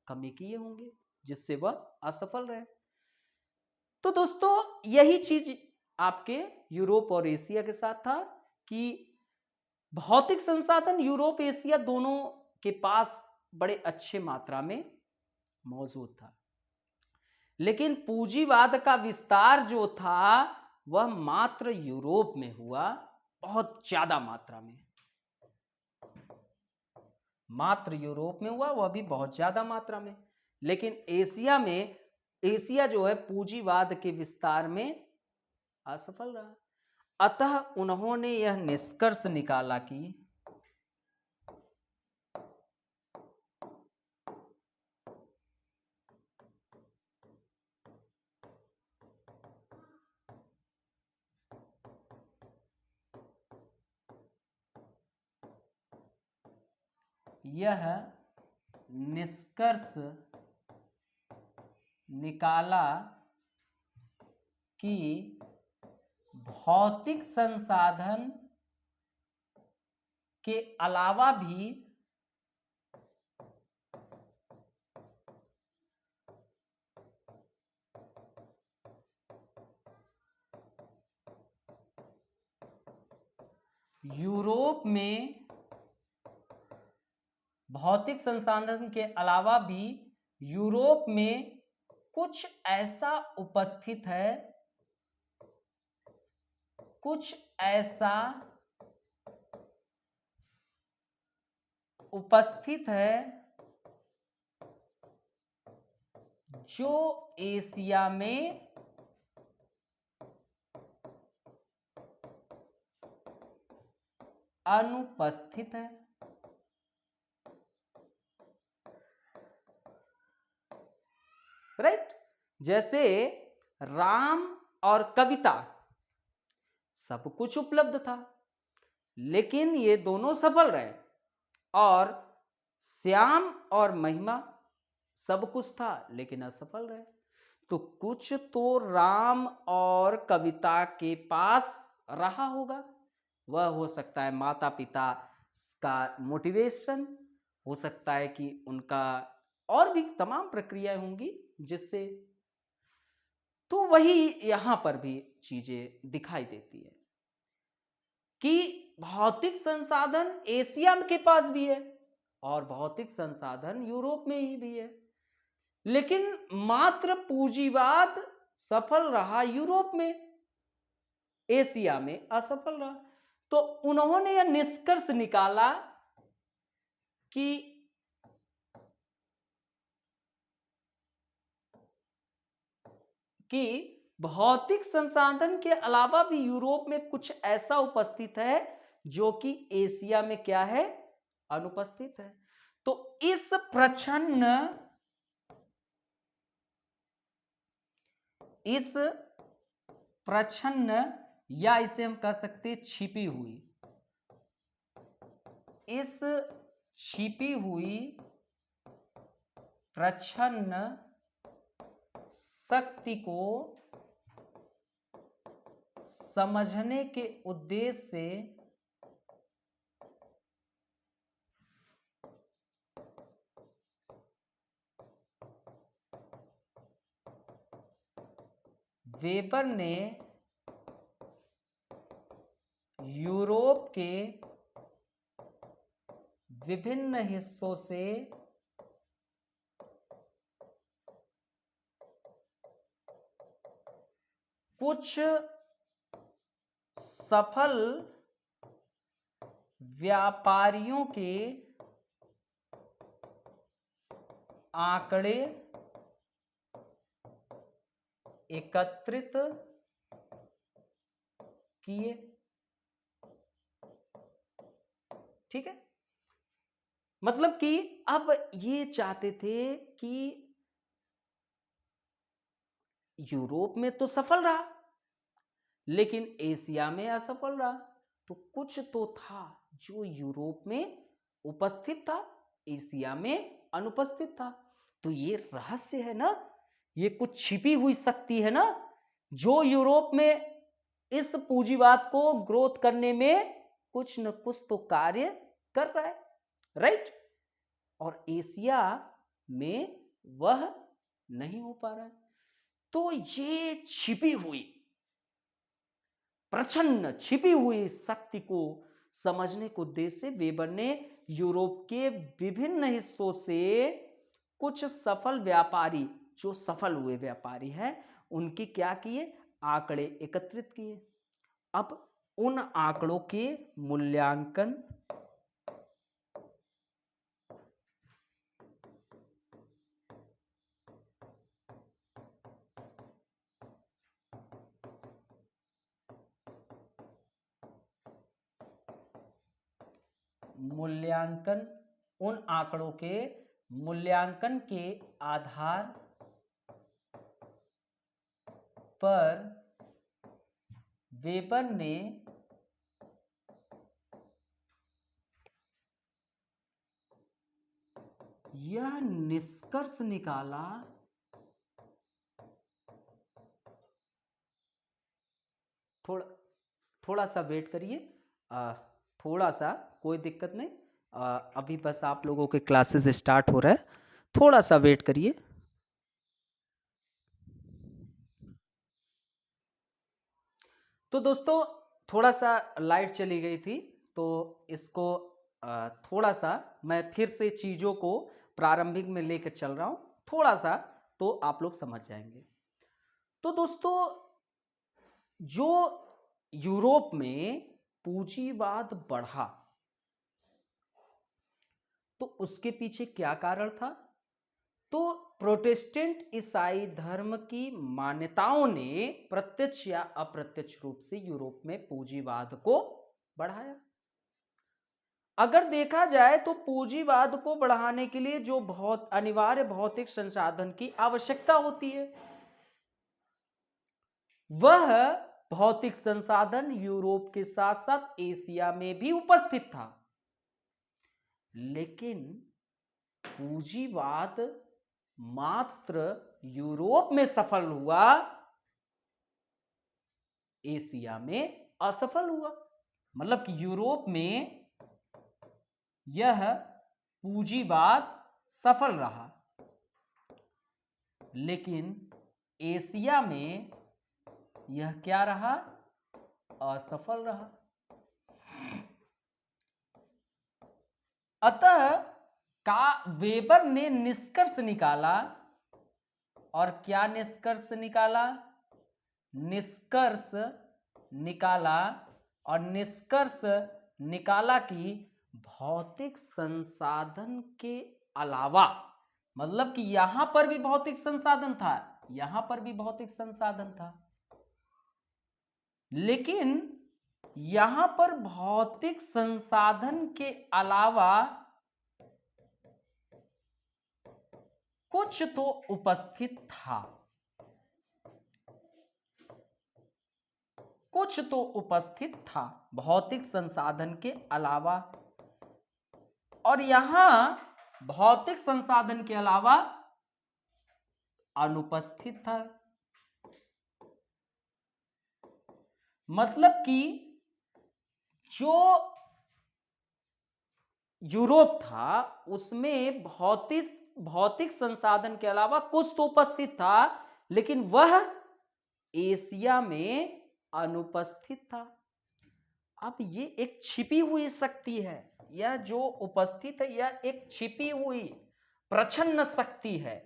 कमी किए होंगे जिससे वह असफल रहे। तो दोस्तों यही चीज आपके यूरोप और एशिया के साथ था कि भौतिक संसाधन यूरोप एशिया दोनों के पास बड़े अच्छे मात्रा में मौजूद था, लेकिन पूंजीवाद का विस्तार जो था वह मात्र यूरोप में हुआ, बहुत ज्यादा मात्रा में, मात्र यूरोप में हुआ, वह भी बहुत ज्यादा मात्रा में। लेकिन एशिया जो है पूंजीवाद के विस्तार में असफल रहा। अतः उन्होंने यह निष्कर्ष निकाला कि यह निष्कर्ष निकाला कि भौतिक संसाधन के अलावा भी यूरोप में भौतिक संसाधन के अलावा भी यूरोप में कुछ ऐसा उपस्थित है कुछ ऐसा उपस्थित है जो एशिया में अनुपस्थित है। राइट? जैसे राम और कविता सब कुछ उपलब्ध था, लेकिन ये दोनों सफल रहे, और श्याम और महिमा सब कुछ था लेकिन असफल रहे। तो कुछ तो राम और कविता के पास रहा होगा। वह हो सकता है माता पिता का मोटिवेशन, हो सकता है कि उनका और भी तमाम प्रक्रियाएं होंगी जिससे, तो वही यहां पर भी चीजें दिखाई देती है कि भौतिक संसाधन एशिया के पास भी है और भौतिक संसाधन यूरोप में ही भी है, लेकिन मात्र पूंजीवाद सफल रहा यूरोप में, एशिया में असफल रहा। तो उन्होंने यह निष्कर्ष निकाला कि भौतिक संसाधन के अलावा भी यूरोप में कुछ ऐसा उपस्थित है जो कि एशिया में क्या है, अनुपस्थित है। तो इस प्रच्छन्न या इसे हम कह सकते छिपी हुई, इस छिपी हुई प्रच्छन्न शक्ति को समझने के उद्देश्य से वेबर ने यूरोप के विभिन्न हिस्सों से कुछ सफल व्यापारियों के आंकड़े एकत्रित किए। ठीक है, मतलब कि अब ये चाहते थे कि यूरोप में तो सफल रहा लेकिन एशिया में असफल रहा, तो कुछ तो था जो यूरोप में उपस्थित था, एशिया में अनुपस्थित था। तो ये रहस्य है ना, ये कुछ छिपी हुई शक्ति है ना, जो यूरोप में इस पूंजीवाद को ग्रोथ करने में कुछ न कुछ तो कार्य कर रहा है। राइट? और एशिया में वह नहीं हो पा रहा है। तो ये छिपी हुई प्रच्छन्न छिपी हुई शक्ति को समझने के उद्देश्य से वेबर ने यूरोप के विभिन्न हिस्सों से कुछ सफल व्यापारी, जो सफल हुए व्यापारी हैं, उनके क्या किए, आंकड़े एकत्रित किए। अब उन आंकड़ों के मूल्यांकन उन आंकड़ों के मूल्यांकन के आधार पर वेबर ने यह निष्कर्ष निकाला थोड़ा सा वेट करिए, थोड़ा सा, कोई दिक्कत नहीं, अभी बस आप लोगों के क्लासेस स्टार्ट हो रहा है, थोड़ा सा वेट करिए। तो दोस्तों थोड़ा सा लाइट चली गई थी, तो इसको थोड़ा सा मैं फिर से चीज़ों को प्रारंभिक में लेकर चल रहा हूँ, थोड़ा सा तो आप लोग समझ जाएंगे। तो दोस्तों जो यूरोप में पूंजीवाद बढ़ा तो उसके पीछे क्या कारण था? तो प्रोटेस्टेंट ईसाई धर्म की मान्यताओं ने प्रत्यक्ष या अप्रत्यक्ष रूप से यूरोप में पूंजीवाद को बढ़ाया। अगर देखा जाए तो पूंजीवाद को बढ़ाने के लिए जो बहुत अनिवार्य भौतिक संसाधन की आवश्यकता होती है, वह भौतिक संसाधन यूरोप के साथ साथ एशिया में भी उपस्थित था। लेकिन पूंजीवाद मात्र यूरोप में सफल हुआ, एशिया में असफल हुआ। मतलब कि यूरोप में यह पूंजीवाद सफल रहा, लेकिन एशिया में यह क्या रहा? असफल रहा। अतः वेबर ने निष्कर्ष निकाला, और क्या निष्कर्ष निकाला? निष्कर्ष निकाला और निष्कर्ष निकाला कि भौतिक संसाधन के अलावा, मतलब कि यहां पर भी भौतिक संसाधन था, यहां पर भी भौतिक संसाधन था, लेकिन यहां पर भौतिक संसाधन के अलावा कुछ तो उपस्थित था, कुछ तो उपस्थित था भौतिक संसाधन के अलावा। और यहां भौतिक संसाधन के अलावा अनुपस्थित था। मतलब कि जो यूरोप था उसमें भौतिक संसाधन के अलावा कुछ तो उपस्थित था, लेकिन वह एशिया में अनुपस्थित था। अब ये एक छिपी हुई शक्ति है, यह जो उपस्थित है यह एक छिपी हुई प्रच्छन्न शक्ति है,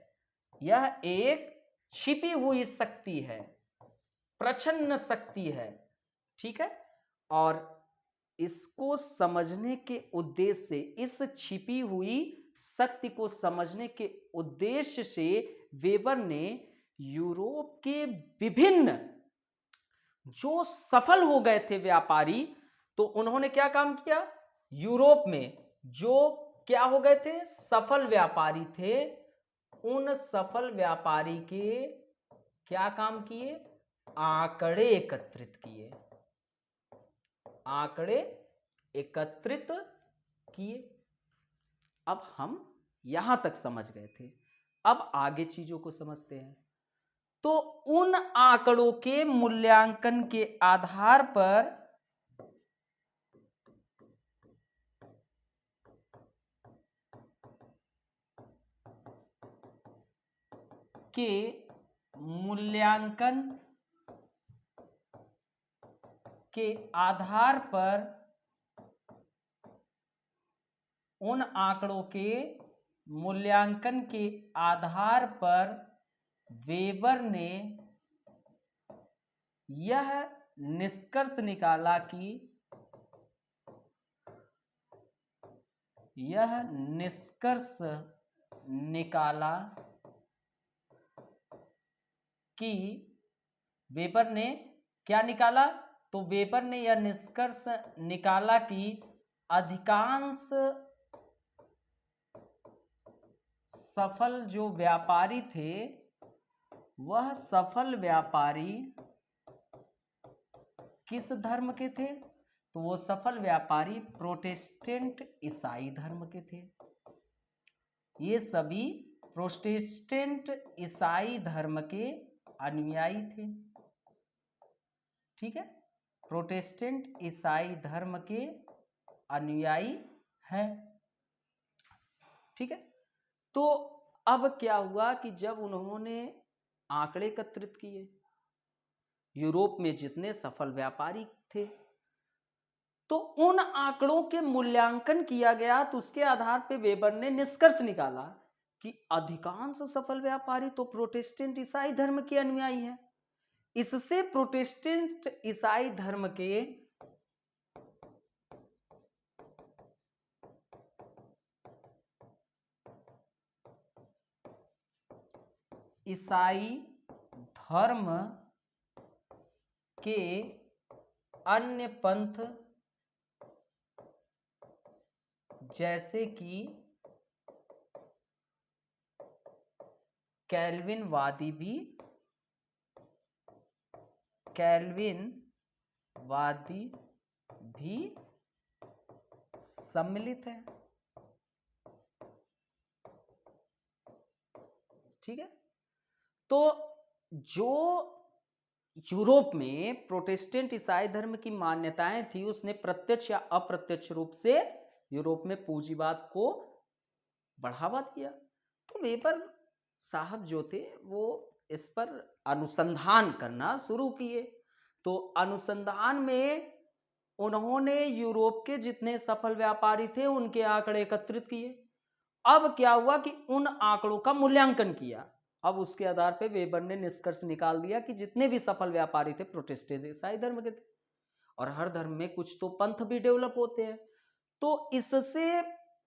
यह एक छिपी हुई शक्ति है, प्रच्छन्न शक्ति है। ठीक है, और इसको समझने के उद्देश्य से, इस छिपी हुई शक्ति को समझने के उद्देश्य से वेबर ने यूरोप के विभिन्न जो सफल हो गए थे व्यापारी, तो उन्होंने क्या काम किया? यूरोप में जो क्या हो गए थे? सफल व्यापारी थे, उन सफल व्यापारी के क्या काम किए? आंकड़े एकत्रित किए, आंकड़े एकत्रित किए। अब हम यहां तक समझ गए थे, अब आगे चीजों को समझते हैं। तो उन आंकड़ों के मूल्यांकन के आधार पर उन आंकड़ों के मूल्यांकन के आधार पर वेबर ने यह निष्कर्ष निकाला कि वेबर ने क्या निकाला? तो वेबर ने यह निष्कर्ष निकाला कि अधिकांश सफल जो व्यापारी थे, वह सफल व्यापारी किस धर्म के थे? तो वो सफल व्यापारी प्रोटेस्टेंट ईसाई धर्म के थे। ये सभी प्रोटेस्टेंट ईसाई धर्म के अनुयायी थे। ठीक है, प्रोटेस्टेंट ईसाई धर्म के अनुयायी हैं। ठीक है, तो अब क्या हुआ कि जब उन्होंने आंकड़े एकत्रित किए, यूरोप में जितने सफल व्यापारी थे, तो उन आंकड़ों के मूल्यांकन किया गया, तो उसके आधार पर वेबर ने निष्कर्ष निकाला कि अधिकांश सफल व्यापारी तो प्रोटेस्टेंट ईसाई धर्म के अनुयायी हैं, इससे प्रोटेस्टेंट ईसाई धर्म के ईसाई धर्म के अन्य पंथ जैसे कि कैल्विनवादी भी सम्मिलित है। ठीक है, तो जो यूरोप में प्रोटेस्टेंट ईसाई धर्म की मान्यताएं थी उसने प्रत्यक्ष या अप्रत्यक्ष रूप से यूरोप में पूंजीवाद को बढ़ावा दिया। तो वेबर साहब जो थे वो इस पर अनुसंधान करना शुरू किए। तो अनुसंधान में उन्होंने यूरोप के जितने सफल व्यापारी थे उनके आंकड़े एकत्रित किए। अब क्या हुआ कि उन आंकड़ों का मूल्यांकन किया। अब उसके आधार पर वेबर ने निष्कर्ष निकाल दिया कि जितने भी सफल व्यापारी थे प्रोटेस्टेंट ईसाई धर्म के थे, और हर धर्म में कुछ तो पंथ भी डेवलप होते हैं। तो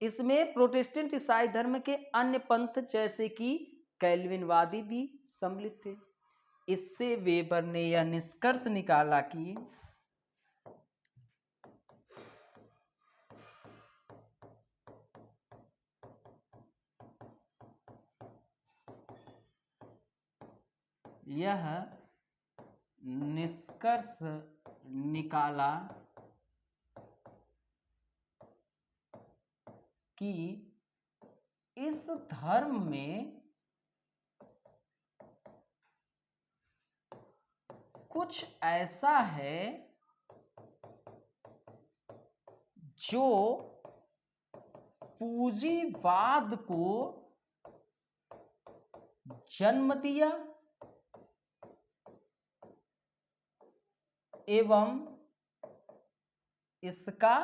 इसमें प्रोटेस्टेंट ईसाई धर्म के अन्य पंथ जैसे कि कैल्विनवादी भी सम्मिलित थे। इससे वेबर ने यह निष्कर्ष निकाला कि कि इस धर्म में कुछ ऐसा है जो पूंजीवाद को जन्म दिया एवं इसका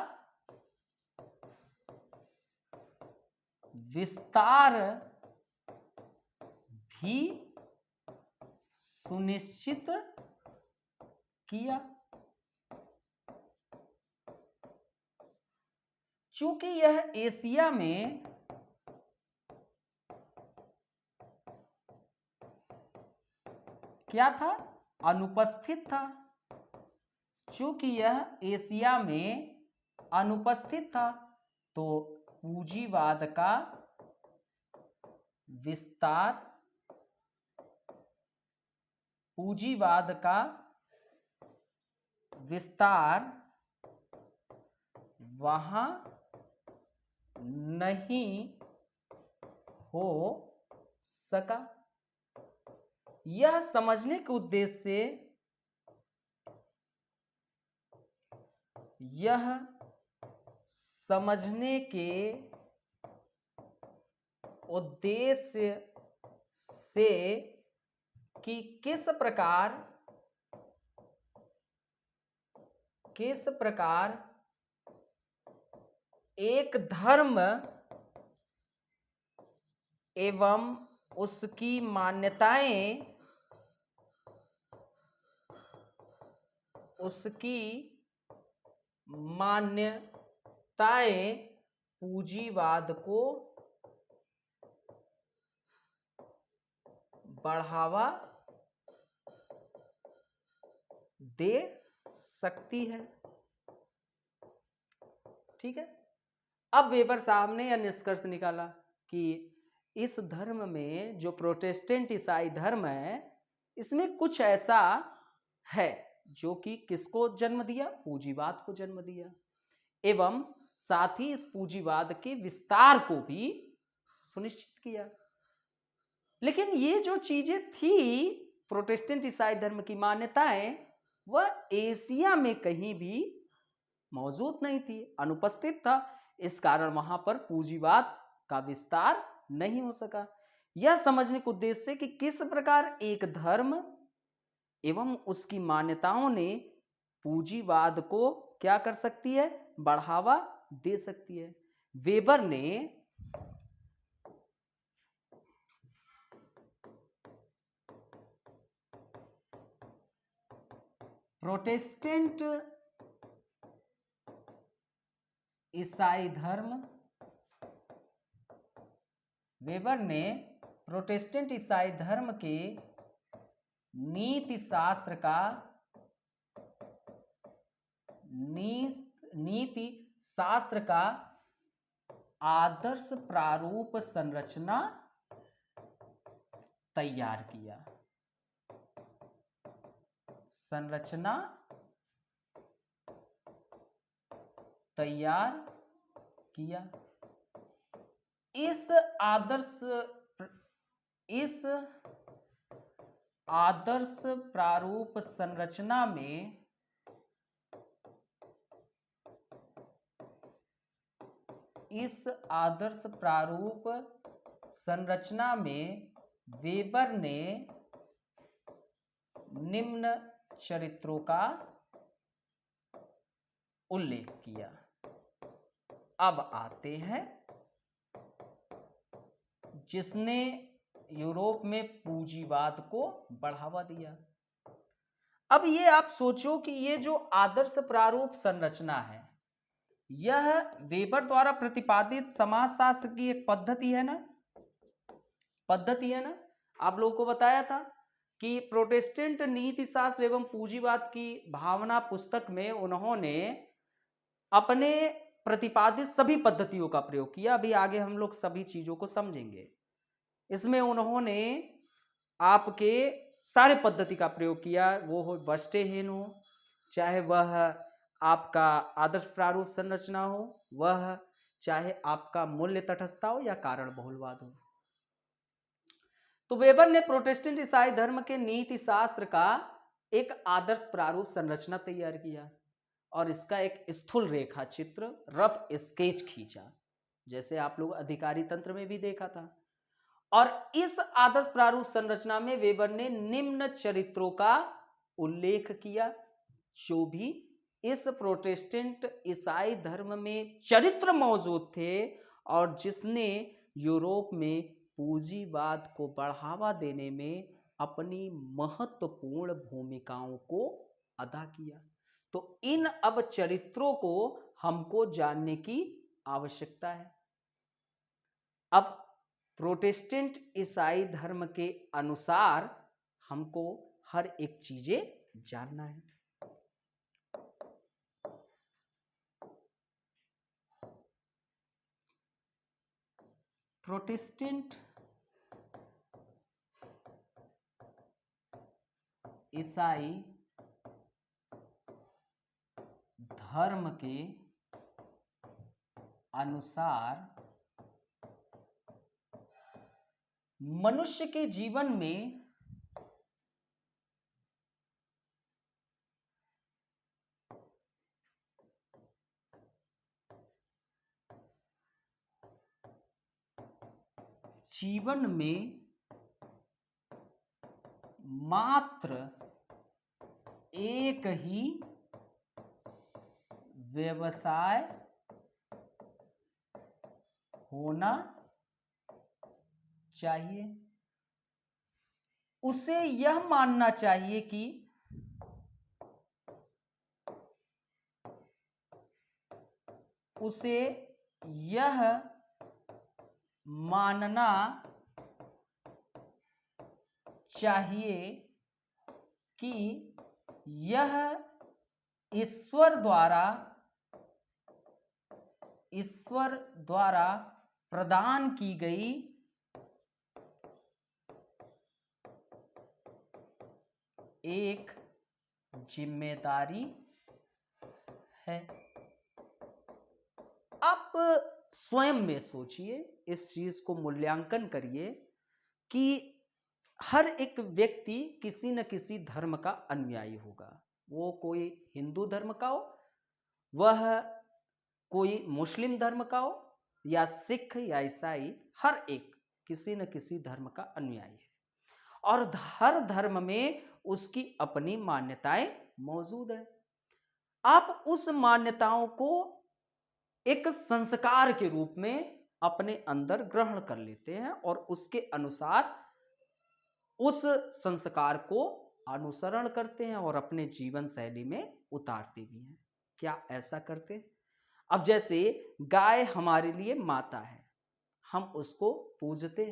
विस्तार भी सुनिश्चित किया। चूंकि यह एशिया में क्या था, अनुपस्थित था। चूंकि यह एशिया में अनुपस्थित था तो पूंजीवाद का विस्तार वहां नहीं हो सका। यह समझने के उद्देश्य से कि किस प्रकार एक धर्म एवं उसकी मान्यताएं पूंजीवाद को बढ़ावा दे सकती है। ठीक है, अब वेबर साहब ने यह निष्कर्ष निकाला कि इस धर्म में जो प्रोटेस्टेंट ईसाई धर्म है इसमें कुछ ऐसा है जो कि किसको जन्म दिया, पूंजीवाद को जन्म दिया, एवं साथ ही इस पूंजीवाद के विस्तार को भी सुनिश्चित किया। लेकिन ये जो चीजें थी प्रोटेस्टेंट ईसाई धर्म की मान्यताएं, वह एशिया में कहीं भी मौजूद नहीं थी, अनुपस्थित था। इस कारण वहां पर पूंजीवाद का विस्तार नहीं हो सका। यह समझने के उद्देश्य से कि किस प्रकार एक धर्म एवं उसकी मान्यताओं ने पूंजीवाद को क्या कर सकती है, बढ़ावा दे सकती है। वेबर ने प्रोटेस्टेंट ईसाई धर्म, वेबर ने प्रोटेस्टेंट ईसाई धर्म के नीति शास्त्र का आदर्श प्रारूप संरचना तैयार किया। इस आदर्श प्रारूप संरचना में वेबर ने निम्न चरित्रों का उल्लेख किया। अब आते हैं जिसने यूरोप में पूंजीवाद को बढ़ावा दिया। अब ये आप सोचो कि ये जो आदर्श प्रारूप संरचना है, यह वेबर द्वारा प्रतिपादित समाजशास्त्र की एक पद्धति है ना। आप लोगों को बताया था कि प्रोटेस्टेंट नीति शास्त्र एवं पूंजीवाद की भावना पुस्तक में उन्होंने अपने प्रतिपादित सभी पद्धतियों का प्रयोग किया। अभी आगे हम लोग सभी चीजों को समझेंगे। इसमें उन्होंने आपके सारे पद्धति का प्रयोग किया, वो हो वस्टेहेन हो, चाहे वह आपका आदर्श प्रारूप संरचना हो, वह चाहे आपका मूल्य तटस्थता हो या कारण बहुलवाद हो। तो वेबर ने प्रोटेस्टेंट ईसाई धर्म के नीति शास्त्र का एक आदर्श प्रारूप संरचना तैयार किया और इसका एक स्थूल रेखा चित्र, रफ स्केच खींचा, जैसे आप लोग अधिकारी तंत्र में भी देखा था। और इस आदर्श प्रारूप संरचना में वेबर ने निम्न चरित्रों का उल्लेख किया, जो भी इस प्रोटेस्टेंट ईसाई धर्म में चरित्र मौजूद थे और जिसने यूरोप में पूंजीवाद को बढ़ावा देने में अपनी महत्वपूर्ण भूमिकाओं को अदा किया। तो इन अब चरित्रों को हमको जानने की आवश्यकता है। अब प्रोटेस्टेंट ईसाई धर्म के अनुसार हमको हर एक चीजें जानना है। प्रोटेस्टेंट ईसाई धर्म के अनुसार मनुष्य के जीवन में मात्र एक ही व्यवसाय होना चाहिए। उसे यह मानना चाहिए कि यह ईश्वर द्वारा प्रदान की गई एक जिम्मेदारी है। आप स्वयं में सोचिए, इस चीज को मूल्यांकन करिए कि हर एक व्यक्ति किसी न किसी धर्म का अनुयायी होगा। वो कोई हिंदू धर्म का हो, वह कोई मुस्लिम धर्म का हो, या सिख या ईसाई, हर एक किसी न किसी धर्म का अनुयायी है और हर धर्म में उसकी अपनी मान्यताएं मौजूद है। आप उस मान्यताओं को एक संस्कार के रूप में अपने अंदर ग्रहण कर लेते हैं और उसके अनुसार उस संस्कार को अनुसरण करते हैं और अपने जीवन शैली में उतारते भी हैं। क्या ऐसा करते हैं? अब जैसे गाय हमारे लिए माता है, हम उसको पूजते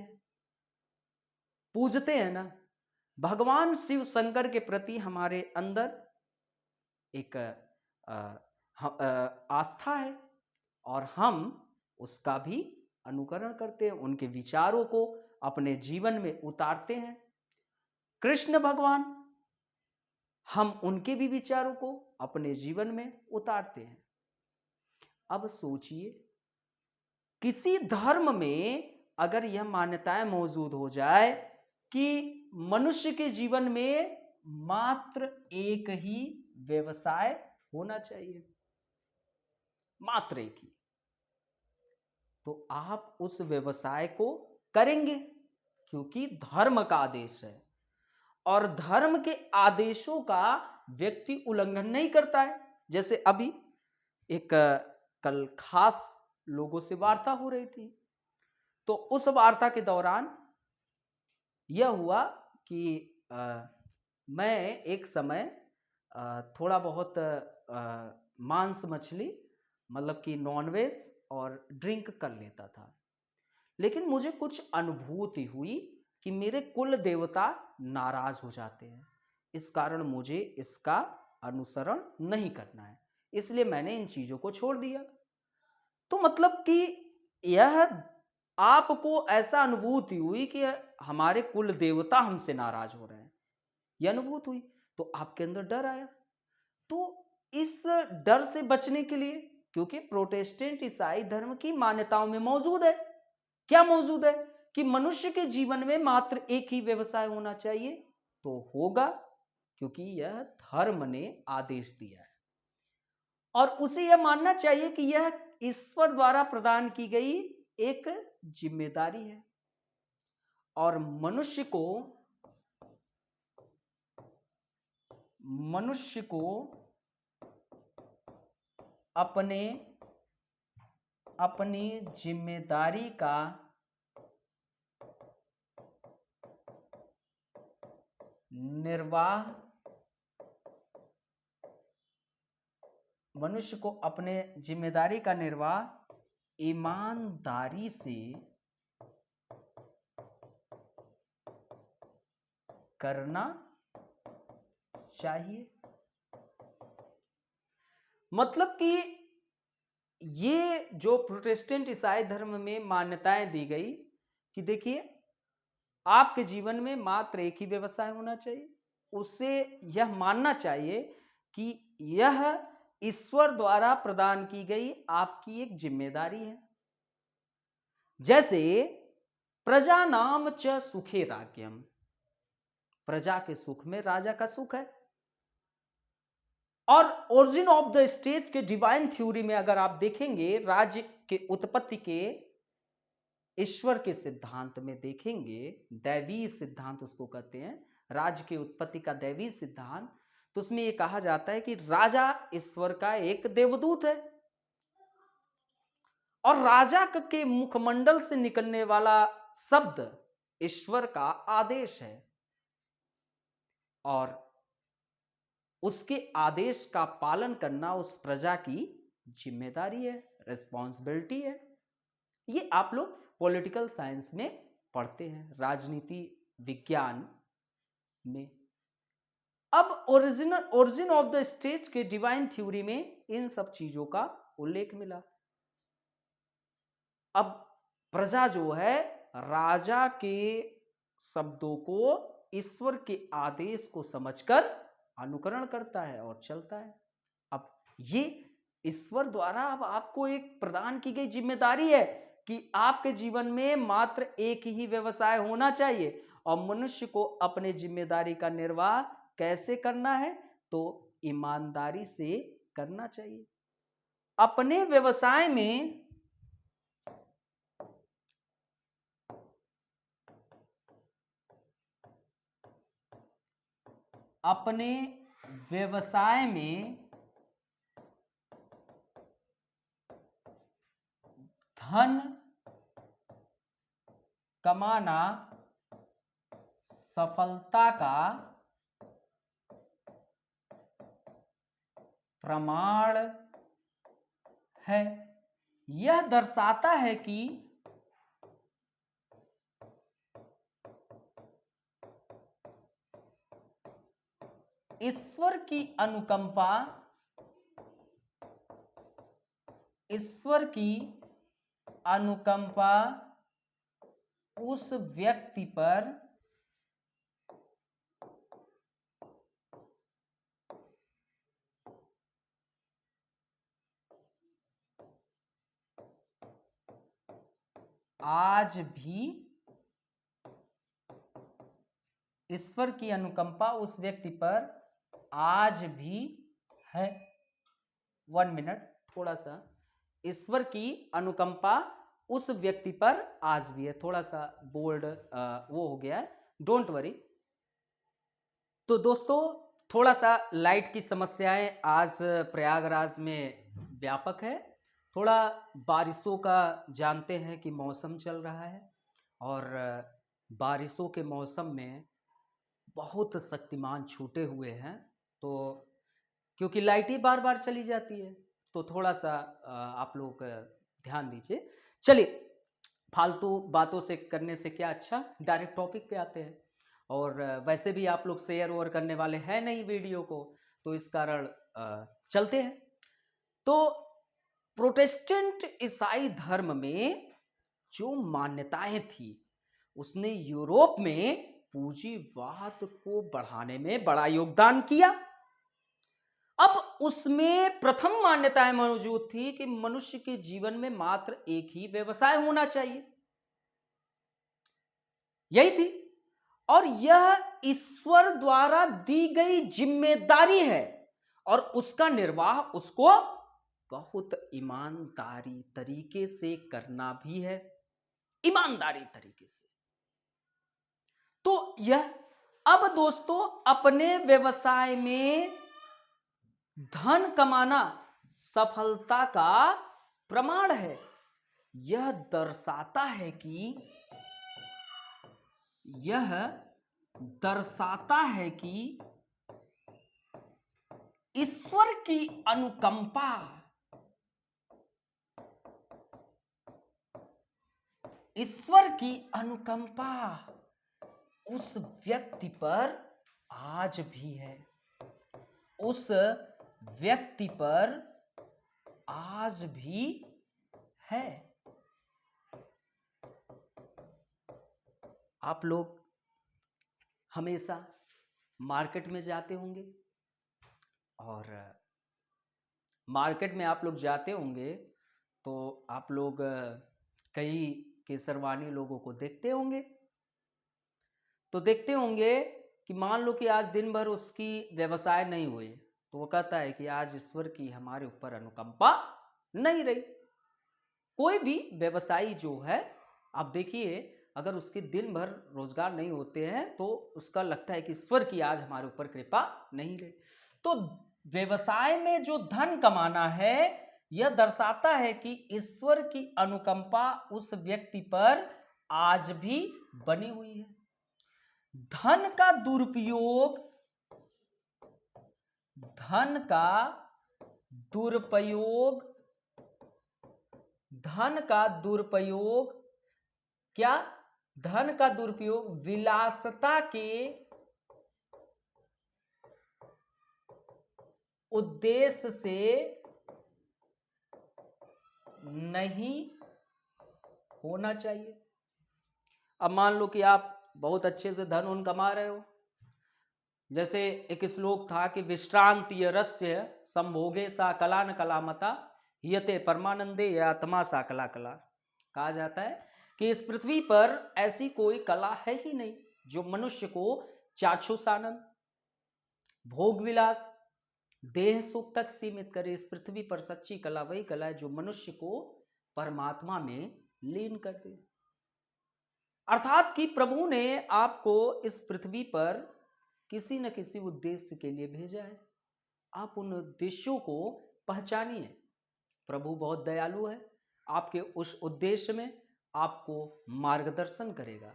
हैं ना। भगवान शिव शंकर के प्रति हमारे अंदर एक आस्था है और हम उसका भी अनुकरण करते हैं, उनके विचारों को अपने जीवन में उतारते हैं। कृष्ण भगवान, हम उनके भी विचारों को अपने जीवन में उतारते हैं। अब सोचिए, किसी धर्म में अगर यह मान्यताएं मौजूद हो जाए कि मनुष्य के जीवन में मात्र एक ही व्यवसाय होना चाहिए, मात्र एक ही, तो आप उस व्यवसाय को करेंगे क्योंकि धर्म का आदेश है और धर्म के आदेशों का व्यक्ति उल्लंघन नहीं करता है। जैसे अभी एक कल खास लोगों से वार्ता हो रही थी, तो उस वार्ता के दौरान यह हुआ कि मैं एक समय थोड़ा बहुत मांस मछली मतलब कि नॉनवेज और ड्रिंक कर लेता था, लेकिन मुझे कुछ अनुभूति हुई कि मेरे कुल देवता नाराज हो जाते हैं, इस कारण मुझे इसका अनुसरण नहीं करना है, इसलिए मैंने इन चीजों को छोड़ दिया। तो मतलब कि यह आपको ऐसा अनुभूति हुई कि हमारे कुल देवता हमसे नाराज हो रहे हैं, यह अनुभूति हुई, तो आपके अंदर डर आया। तो इस डर से बचने के लिए, क्योंकि प्रोटेस्टेंट ईसाई धर्म की मान्यताओं में मौजूद है, क्या मौजूद है कि मनुष्य के जीवन में मात्र एक ही व्यवसाय होना चाहिए, तो होगा क्योंकि यह धर्म ने आदेश दिया है और उसे यह मानना चाहिए कि यह ईश्वर द्वारा प्रदान की गई एक जिम्मेदारी है और मनुष्य को अपनी जिम्मेदारी का निर्वाह ईमानदारी से करना चाहिए। मतलब कि ये जो प्रोटेस्टेंट ईसाई धर्म में मान्यताएं दी गई कि देखिए आपके जीवन में मात्र एक ही व्यवसाय होना चाहिए, उसे यह मानना चाहिए कि यह ईश्वर द्वारा प्रदान की गई आपकी एक जिम्मेदारी है। जैसे प्रजा नाम च सुखे राज्यम, प्रजा के सुख में राजा का सुख है। और ओरिजिन ऑफ द स्टेट के डिवाइन थ्योरी में अगर आप देखेंगे, राज्य के उत्पत्ति के ईश्वर के सिद्धांत में देखेंगे, दैवी सिद्धांत उसको कहते हैं, राज्य की उत्पत्ति का दैवी सिद्धांत, तो उसमें यह कहा जाता है कि राजा ईश्वर का एक देवदूत है और राजा के मुखमंडल से निकलने वाला शब्द ईश्वर का आदेश है और उसके आदेश का पालन करना उस प्रजा की जिम्मेदारी है, रिस्पॉन्सिबिलिटी है। ये आप लोग पॉलिटिकल साइंस में पढ़ते हैं, राजनीति विज्ञान में। अब ओरिजिन ऑफ द स्टेट के डिवाइन थ्योरी में इन सब चीजों का उल्लेख मिला। अब प्रजा जो है राजा के शब्दों को ईश्वर के आदेश को समझकर अनुकरण करता है और चलता है। अब ये ईश्वर द्वारा अब आपको एक प्रदान की गई जिम्मेदारी है कि आपके जीवन में मात्र एक ही व्यवसाय होना चाहिए और मनुष्य को अपने जिम्मेदारी का निर्वाह कैसे करना है, तो ईमानदारी से करना चाहिए। अपने व्यवसाय में धन कमाना सफलता का प्रमाण है। यह दर्शाता है कि ईश्वर की अनुकंपा, ईश्वर की अनुकंपा उस व्यक्ति पर आज भी, ईश्वर की अनुकंपा उस व्यक्ति पर आज भी है। 1 मिनट, थोड़ा सा, ईश्वर की अनुकंपा उस व्यक्ति पर आज भी है, थोड़ा सा बोल्ड वो हो गया है, डोंट वरी। तो दोस्तों थोड़ा सा लाइट की समस्याएं आज प्रयागराज में व्यापक है। थोड़ा बारिशों का जानते हैं कि मौसम चल रहा है, और बारिशों के मौसम में बहुत शक्तिमान छूटे हुए हैं, तो क्योंकि लाइट ही बार बार चली जाती है, तो थोड़ा सा आप लोग ध्यान दीजिए। चलिए, फालतू बातों से करने से क्या अच्छा, डायरेक्ट टॉपिक पे आते हैं। और वैसे भी आप लोग शेयर ओवर करने वाले हैं नहीं वीडियो को, तो इस कारण चलते हैं। तो प्रोटेस्टेंट ईसाई धर्म में जो मान्यताएं थी, उसने यूरोप में पूंजीवाद को बढ़ाने में बड़ा योगदान किया। अब उसमें प्रथम मान्यताएं मौजूद थी कि मनुष्य के जीवन में मात्र एक ही व्यवसाय होना चाहिए, यही थी, और यह ईश्वर द्वारा दी गई जिम्मेदारी है, और उसका निर्वाह उसको बहुत ईमानदारी तरीके से करना भी है, ईमानदारी तरीके से। तो यह अब दोस्तों अपने व्यवसाय में धन कमाना सफलता का प्रमाण है। यह दर्शाता है कि ईश्वर की अनुकंपा, ईश्वर की अनुकंपा उस व्यक्ति पर आज भी है, उस व्यक्ति पर आज भी है। आप लोग हमेशा मार्केट में जाते होंगे, और मार्केट में आप लोग जाते होंगे तो आप लोग कई केसरवानी लोगों को देखते होंगे। तो देखते होंगे कि मान लो कि आज दिन भर उसकी व्यवसाय नहीं हुई, तो वो कहता है कि आज ईश्वर की हमारे ऊपर अनुकंपा नहीं रही। कोई भी व्यवसायी जो है, आप देखिए, अगर उसके दिन भर रोजगार नहीं होते हैं तो उसका लगता है कि ईश्वर की आज हमारे ऊपर कृपा नहीं रही। तो व्यवसाय में जो धन कमाना है, यह दर्शाता है कि ईश्वर की अनुकंपा उस व्यक्ति पर आज भी बनी हुई है। धन का दुरुपयोग, धन का दुरुपयोग, धन का दुरुपयोग क्या? धन का दुरुपयोग विलासिता के उद्देश्य से नहीं होना चाहिए। अब मान लो कि आप बहुत अच्छे से धन उन कमा रहे हो, जैसे एक श्लोक था कि विश्रांति रस्य संभोगे सा कला न कलामता यते परमानंदे आत्मा सा कला कला। कहा जाता है कि इस पृथ्वी पर ऐसी कोई कला है ही नहीं जो मनुष्य को चाक्षुषानंद, भोग विलास, देह सुख तक सीमित करे। इस पृथ्वी पर सच्ची कला वही कला है जो मनुष्य को परमात्मा में लीन कर दे। अर्थात कि प्रभु ने आपको इस पृथ्वी पर किसी न किसी उद्देश्य के लिए भेजा है। आप उन उद्देश्यों को पहचानिए। प्रभु बहुत दयालु है, आपके उस उद्देश्य में आपको मार्गदर्शन करेगा।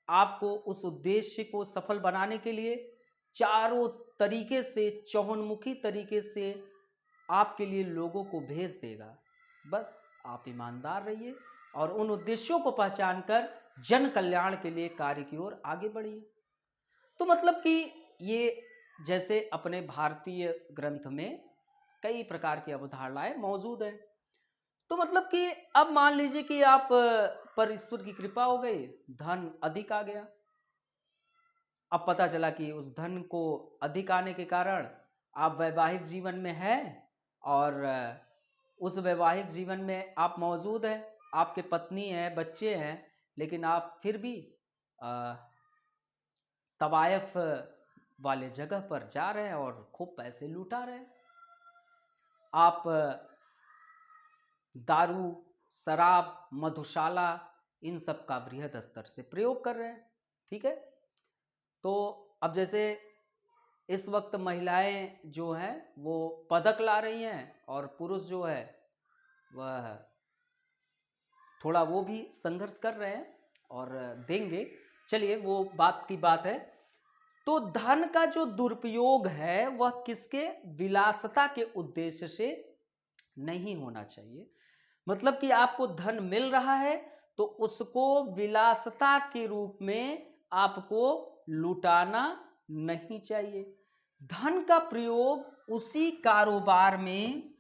आपको उस उद्देश्य को सफल बनाने के लिए चारों तरीके से, चौमुखी तरीके से आपके लिए लोगों को भेज देगा। बस आप ईमानदार रहिए और उन उद्देश्यों को पहचानकर जन कल्याण के लिए कार्य की ओर आगे बढ़िए। तो मतलब कि ये जैसे अपने भारतीय ग्रंथ में कई प्रकार की अवधारणाएं मौजूद है। तो मतलब कि अब मान लीजिए कि आप पर ईश्वर की कृपा हो गई, धन अधिक आ गया। अब पता चला कि उस धन को अधिक आने के कारण आप वैवाहिक जीवन में हैं और उस वैवाहिक जीवन में आप मौजूद हैं, आपके पत्नी है, बच्चे हैं, लेकिन आप फिर भी तवायफ वाले जगह पर जा रहे हैं और खूब पैसे लुटा रहे हैं। आप दारू, शराब, मधुशाला इन सब का बृहद स्तर से प्रयोग कर रहे हैं। ठीक है, तो अब जैसे इस वक्त महिलाएं जो हैं वो पदक ला रही हैं और पुरुष जो है वह थोड़ा वो भी संघर्ष कर रहे हैं और देंगे। चलिए वो बात की बात है। तो धन का जो दुरुपयोग है वह किसके विलासता के उद्देश्य से नहीं होना चाहिए। मतलब कि आपको धन मिल रहा है तो उसको विलासता के रूप में आपको लुटाना नहीं चाहिए। धन का प्रयोग उसी कारोबार में,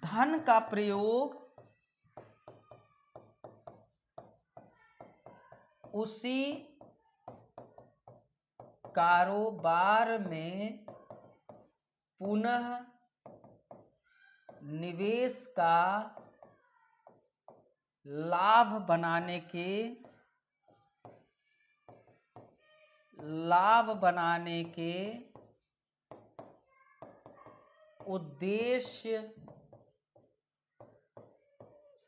धन का प्रयोग उसी कारोबार में पुनः निवेश का लाभ बनाने के उद्देश्य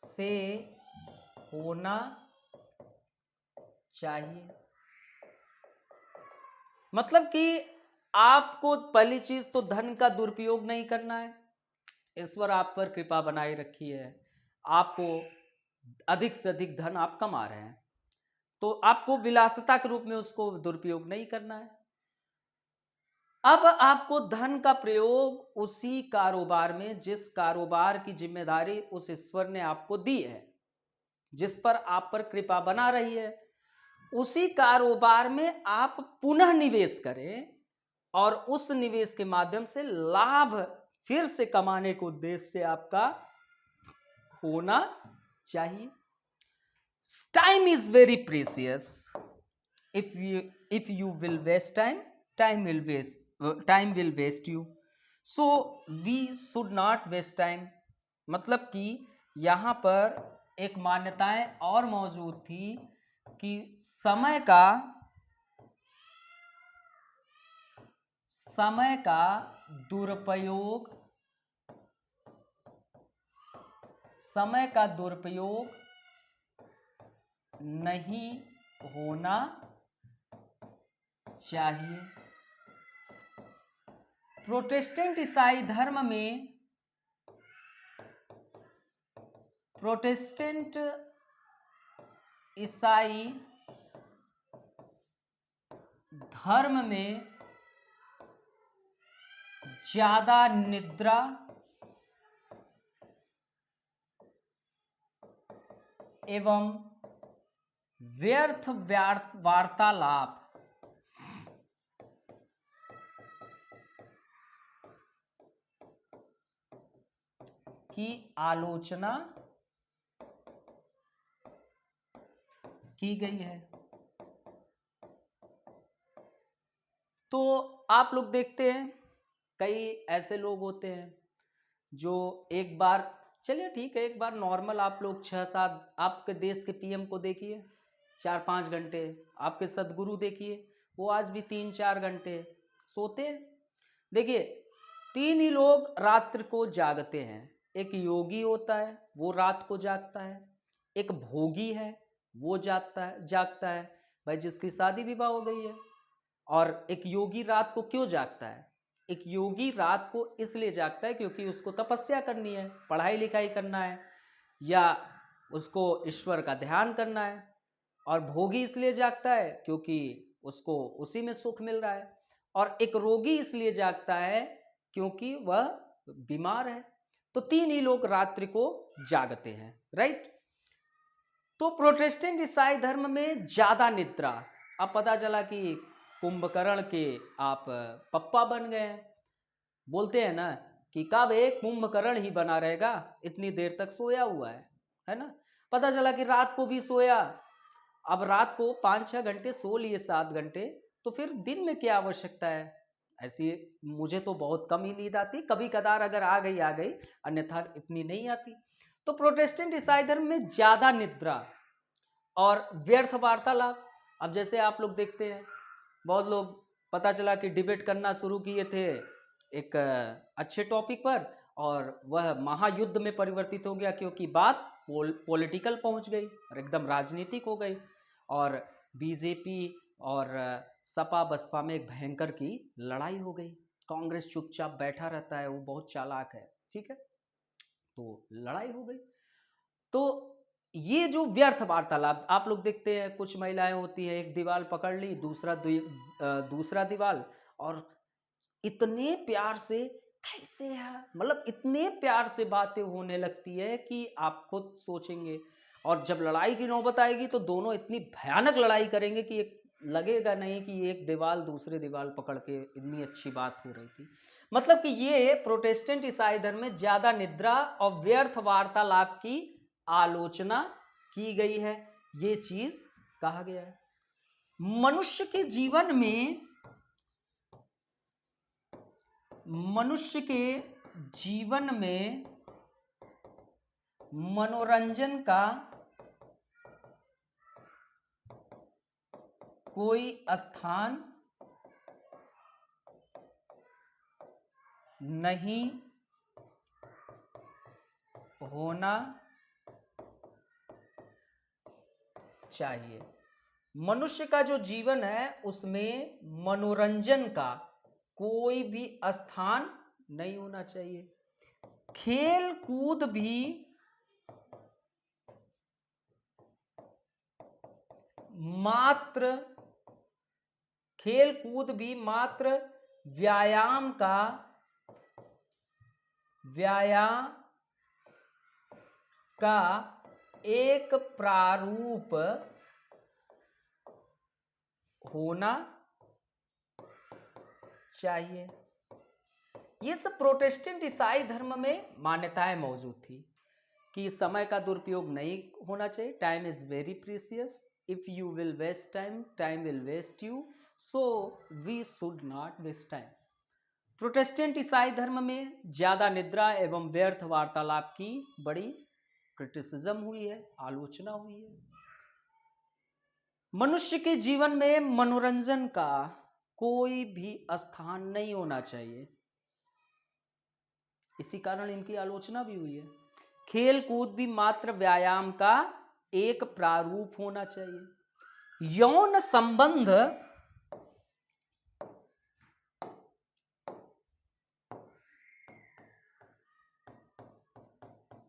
से होना चाहिए। मतलब कि आपको पहली चीज तो धन का दुरुपयोग नहीं करना है। ईश्वर आप पर कृपा बनाए रखी है, आपको अधिक से अधिक धन आप कमा रहे हैं, तो आपको विलासिता के रूप में उसको दुरुपयोग नहीं करना है। अब आपको धन का प्रयोग उसी कारोबार में, जिस कारोबार की जिम्मेदारी उस ईश्वर ने आपको दी है, जिस पर आप पर कृपा बना रही है, उसी कारोबार में आप पुनः निवेश करें और उस निवेश के माध्यम से लाभ फिर से कमाने के उद्देश्य से आपका होना चाहिए। Time is very precious. If you will waste time, time will waste you. So we should not waste time. मतलब कि यहां पर एक मान्यताएं और मौजूद थी कि समय का दुरुपयोग नहीं होना चाहिए। प्रोटेस्टेंट ईसाई धर्म में, प्रोटेस्टेंट ईसाई धर्म में ज्यादा निद्रा एवं व्यर्थ वार्तालाप की आलोचना की गई है। तो आप लोग देखते हैं कई ऐसे लोग होते हैं जो एक बार, चलिए ठीक है, एक बार नॉर्मल आप लोग 6-7, आपके देश के पीएम को देखिए 4-5 घंटे, आपके सदगुरु देखिए वो आज भी 3-4 घंटे सोते हैं। देखिए 3 ही लोग रात्रि को जागते हैं। एक योगी होता है वो रात को जागता है, एक भोगी है वो जागता है भाई जिसकी शादी विवाह हो गई है। और एक योगी रात को क्यों जागता है? एक योगी रात को इसलिए जागता है क्योंकि उसको तपस्या करनी है, पढ़ाई लिखाई करना है, या उसको ईश्वर का ध्यान करना है। और भोगी इसलिए जागता है क्योंकि उसको उसी में सुख मिल रहा है। और एक रोगी इसलिए जागता है क्योंकि वह बीमार है। तो 3 ही लोग रात्रि को जागते हैं, राइट। तो प्रोटेस्टेंट ईसाई धर्म में ज्यादा निद्रा। अब पता चला कि कुंभकर्ण के आप पप्पा बन गए हैं। बोलते हैं ना कि कब एक कुंभकर्ण ही बना रहेगा, इतनी देर तक सोया हुआ है ना। पता चला कि रात को भी सोया। अब रात को 5-6 घंटे सो लिए, 7 घंटे, तो फिर दिन में क्या आवश्यकता है। ऐसी मुझे तो बहुत कम ही नींद आती, कभी कदार अगर आ गई, अन्यथा इतनी नहीं आती। तो प्रोटेस्टेंट ईसाई धर्म में ज्यादा निद्रा और व्यर्थ वार्तालाप। अब जैसे आप लोग देखते हैं, बहुत लोग पता चला कि डिबेट करना शुरू किए थे एक अच्छे टॉपिक पर, और वह महायुद्ध में परिवर्तित हो गया, क्योंकि बात पॉलिटिकल पहुंच गई और एकदम राजनीतिक हो गई। और बीजेपी और सपा बसपा में एक भयंकर की लड़ाई हो गई। कांग्रेस चुपचाप बैठा रहता है, वो बहुत चालाक है, ठीक है। तो लड़ाई हो गई। तो ये जो व्यर्थ वार्तालाप आप लोग देखते हैं, कुछ महिलाएं होती है, एक दीवार पकड़ ली, दूसरा दीवार, और इतने प्यार से, कैसे है, मतलब इतने प्यार से बातें होने लगती है कि आप खुद सोचेंगे। और जब लड़ाई की नौबत आएगी तो दोनों इतनी भयानक लड़ाई करेंगे कि एक लगेगा नहीं कि एक दीवार दूसरे दीवार पकड़ के इतनी अच्छी बात हो रही थी। मतलब कि ये प्रोटेस्टेंट ईसाई धर्म में ज्यादा निद्रा और व्यर्थ वार्तालाप की आलोचना की गई है, ये चीज कहा गया है। मनुष्य के जीवन में मनोरंजन का कोई स्थान नहीं होना चाहिए। मनुष्य का जो जीवन है उसमें मनोरंजन का कोई भी स्थान नहीं होना चाहिए। खेल कूद भी मात्र व्यायाम का एक प्रारूप होना चाहिए। ये सब प्रोटेस्टेंट ईसाई धर्म में मान्यताएं मौजूद थी कि समय का दुरुपयोग नहीं होना चाहिए। Time is very precious, if you will waste time, time will waste you, so we should not waste time. Protestant ईसाई धर्म में ज्यादा निद्रा एवं व्यर्थ वार्तालाप की बड़ी क्रिटिसिज्म हुई है, आलोचना हुई है। मनुष्य के जीवन में मनोरंजन का कोई भी स्थान नहीं होना चाहिए, इसी कारण इनकी आलोचना भी हुई है। खेल कूद भी मात्र व्यायाम का एक प्रारूप होना चाहिए। यौन संबंध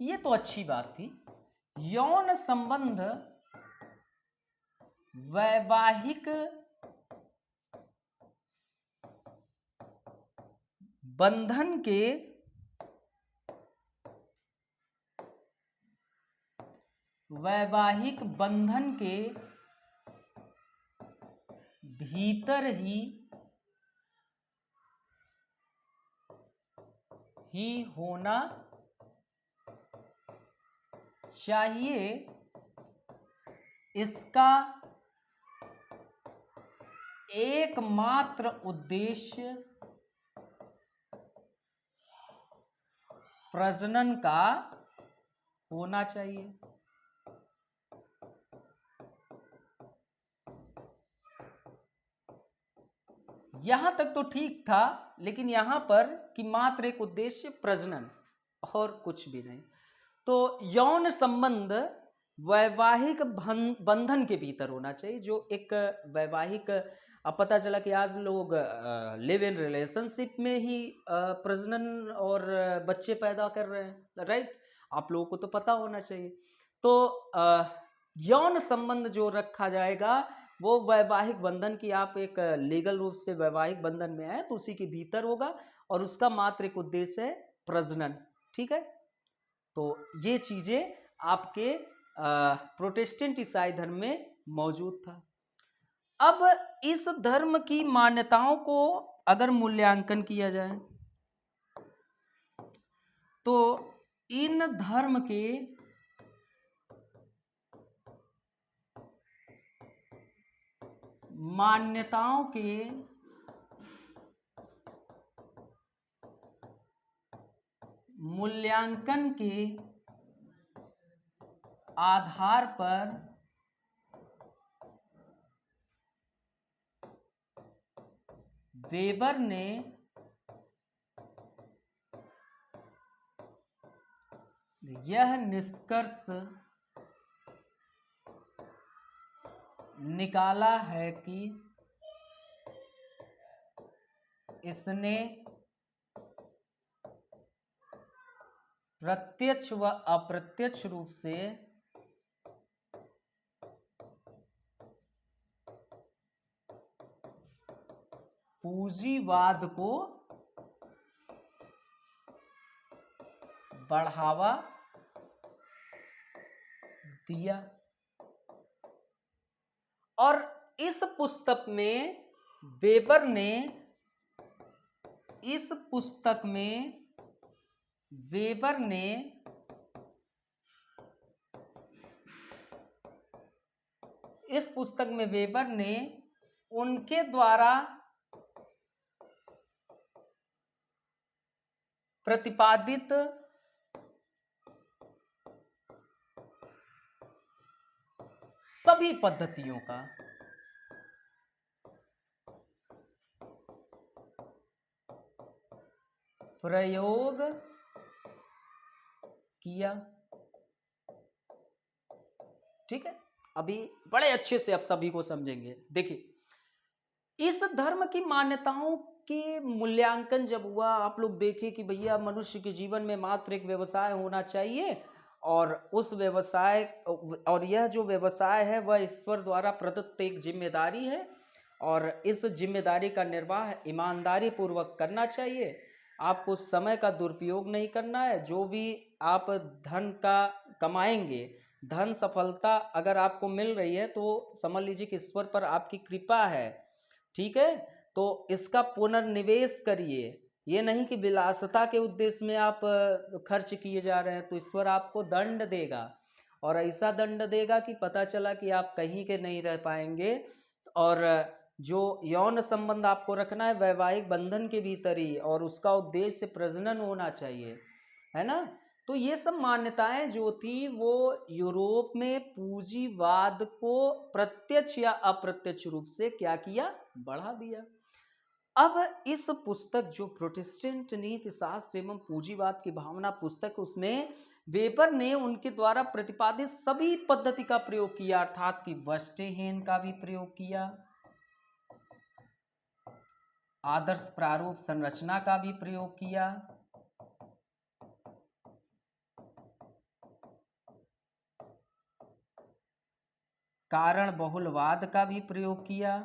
ये तो अच्छी बात थी। यौन संबंध वैवाहिक बंधन के भीतर ही होना चाहिए। इसका एकमात्र उद्देश्य प्रजनन का होना चाहिए। यहां तक तो ठीक था, लेकिन यहां पर कि मात्र एक उद्देश्य प्रजनन और कुछ भी नहीं। तो यौन संबंध वैवाहिक बंधन के भीतर होना चाहिए, जो एक वैवाहिक, अब पता चला कि आज लोग लिव इन रिलेशनशिप में ही प्रजनन और बच्चे पैदा कर रहे हैं, राइट। आप लोगों को तो पता होना चाहिए। तो यौन संबंध जो रखा जाएगा वो वैवाहिक बंधन की आप एक लीगल रूप से वैवाहिक बंधन में है तो उसी के भीतर होगा और उसका मात्र एक उद्देश्य है प्रजनन। ठीक है, तो ये चीजें आपके प्रोटेस्टेंट ईसाई धर्म में मौजूद था। अब इस धर्म की मान्यताओं को अगर मूल्यांकन किया जाए तो इन धर्म के मान्यताओं के मूल्यांकन के आधार पर वेबर ने यह निष्कर्ष निकाला है कि इसने प्रत्यक्ष व अप्रत्यक्ष रूप से पूंजीवाद को बढ़ावा दिया। और इस पुस्तक में वेबर ने इस पुस्तक में वेबर ने उनके द्वारा प्रतिपादित सभी पद्धतियों का प्रयोग किया। ठीक है, अभी बड़े अच्छे से आप सभी को समझेंगे। देखिए, इस धर्म की मान्यताओं के मूल्यांकन जब हुआ, आप लोग देखें कि भैया मनुष्य के जीवन में मात्र एक व्यवसाय होना चाहिए और उस व्यवसाय और यह जो व्यवसाय है वह ईश्वर द्वारा प्रदत्त एक जिम्मेदारी है और इस जिम्मेदारी का निर्वाह ईमानदारी पूर्वक करना चाहिए। आपको समय का दुरुपयोग नहीं करना है। जो भी आप धन का कमाएंगे, धन सफलता अगर आपको मिल रही है तो समझ लीजिए कि ईश्वर पर आपकी कृपा है। ठीक है, तो इसका पुनर्निवेश करिए। ये नहीं कि विलासिता के उद्देश्य में आप खर्च किए जा रहे हैं तो ईश्वर आपको दंड देगा और ऐसा दंड देगा कि पता चला कि आप कहीं के नहीं रह पाएंगे। और जो यौन संबंध आपको रखना है वैवाहिक बंधन के भीतर ही और उसका उद्देश्य प्रजनन होना चाहिए, है ना। तो ये सब मान्यताएं जो थी वो यूरोप में पूंजीवाद को प्रत्यक्ष या अप्रत्यक्ष रूप से क्या किया, बढ़ा दिया। अब इस पुस्तक जो प्रोटेस्टेंट नीति शास्त्र एवं पूंजीवाद की भावना पुस्तक, उसमें वेबर ने उनके द्वारा प्रतिपादित सभी पद्धति का प्रयोग किया, अर्थात कि वेस्टेहेन का भी प्रयोग किया, आदर्श प्रारूप संरचना का भी प्रयोग किया, कारण बहुलवाद का भी प्रयोग किया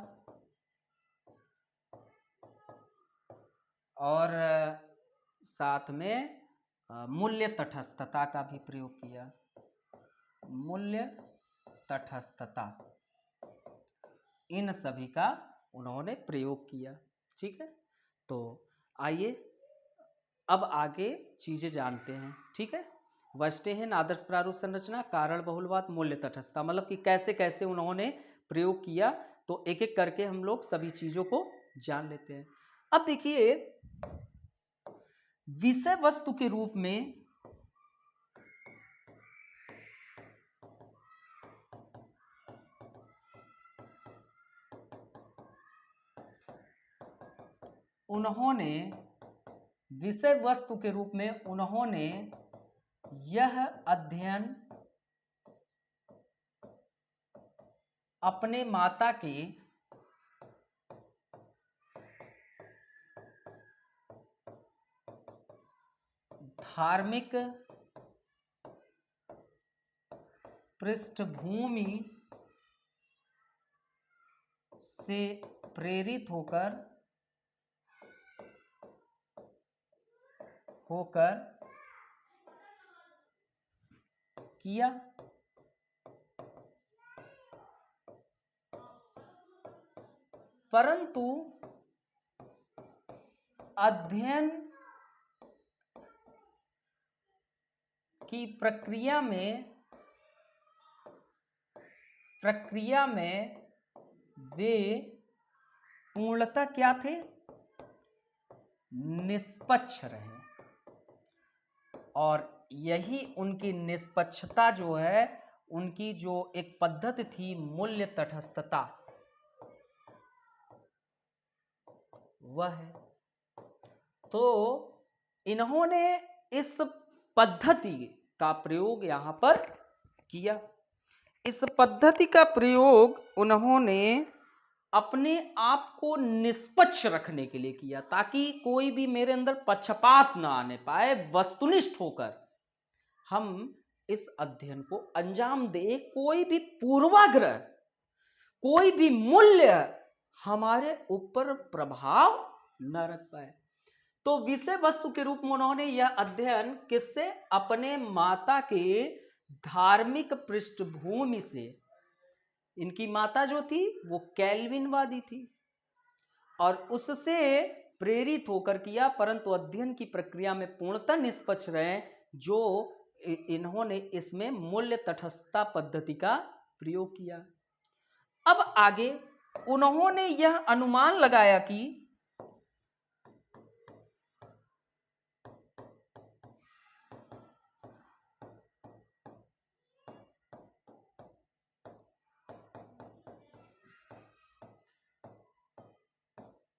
और साथ में मूल्य तटस्थता का भी प्रयोग किया। मूल्य तटस्थता, इन सभी का उन्होंने प्रयोग किया। ठीक है, तो आइए अब आगे चीजें जानते हैं। ठीक है, वेस्टेहेन, आदर्श प्रारूप संरचना, कारण बहुलवाद, मूल्य तटस्थता, मतलब कि कैसे कैसे उन्होंने प्रयोग किया, तो एक एक करके हम लोग सभी चीजों को जान लेते हैं। अब देखिए, विषय वस्तु के रूप में उन्होंने विषय वस्तु के रूप में उन्होंने यह अध्ययन अपने माता के धार्मिक पृष्ठभूमि से प्रेरित होकर किया। परंतु अध्ययन की प्रक्रिया में वे पूर्णतः क्या थे? निष्पक्ष रहे। और यही उनकी निष्पक्षता जो है, उनकी जो एक पद्धति थी मूल्य तटस्थता, वह है। तो इन्होंने इस पद्धति का प्रयोग यहां पर किया। इस पद्धति का प्रयोग उन्होंने अपने आप को निष्पक्ष रखने के लिए किया, ताकि कोई भी मेरे अंदर पक्षपात ना आने पाए। वस्तुनिष्ठ होकर हम इस अध्ययन को अंजाम दे, कोई भी पूर्वाग्रह, कोई भी मूल्य हमारे ऊपर प्रभाव न रख पाए। तो विषय वस्तु के रूप में उन्होंने यह अध्ययन किससे? अपने माता के धार्मिक पृष्ठभूमि से। इनकी माता जो थी वो कैल्विनवादी थी और उससे प्रेरित होकर किया, परंतु अध्ययन की प्रक्रिया में पूर्णतः निष्पक्ष रहे, जो इन्होंने इसमें मूल्य तटस्थता पद्धति का प्रयोग किया। अब आगे उन्होंने यह अनुमान लगाया कि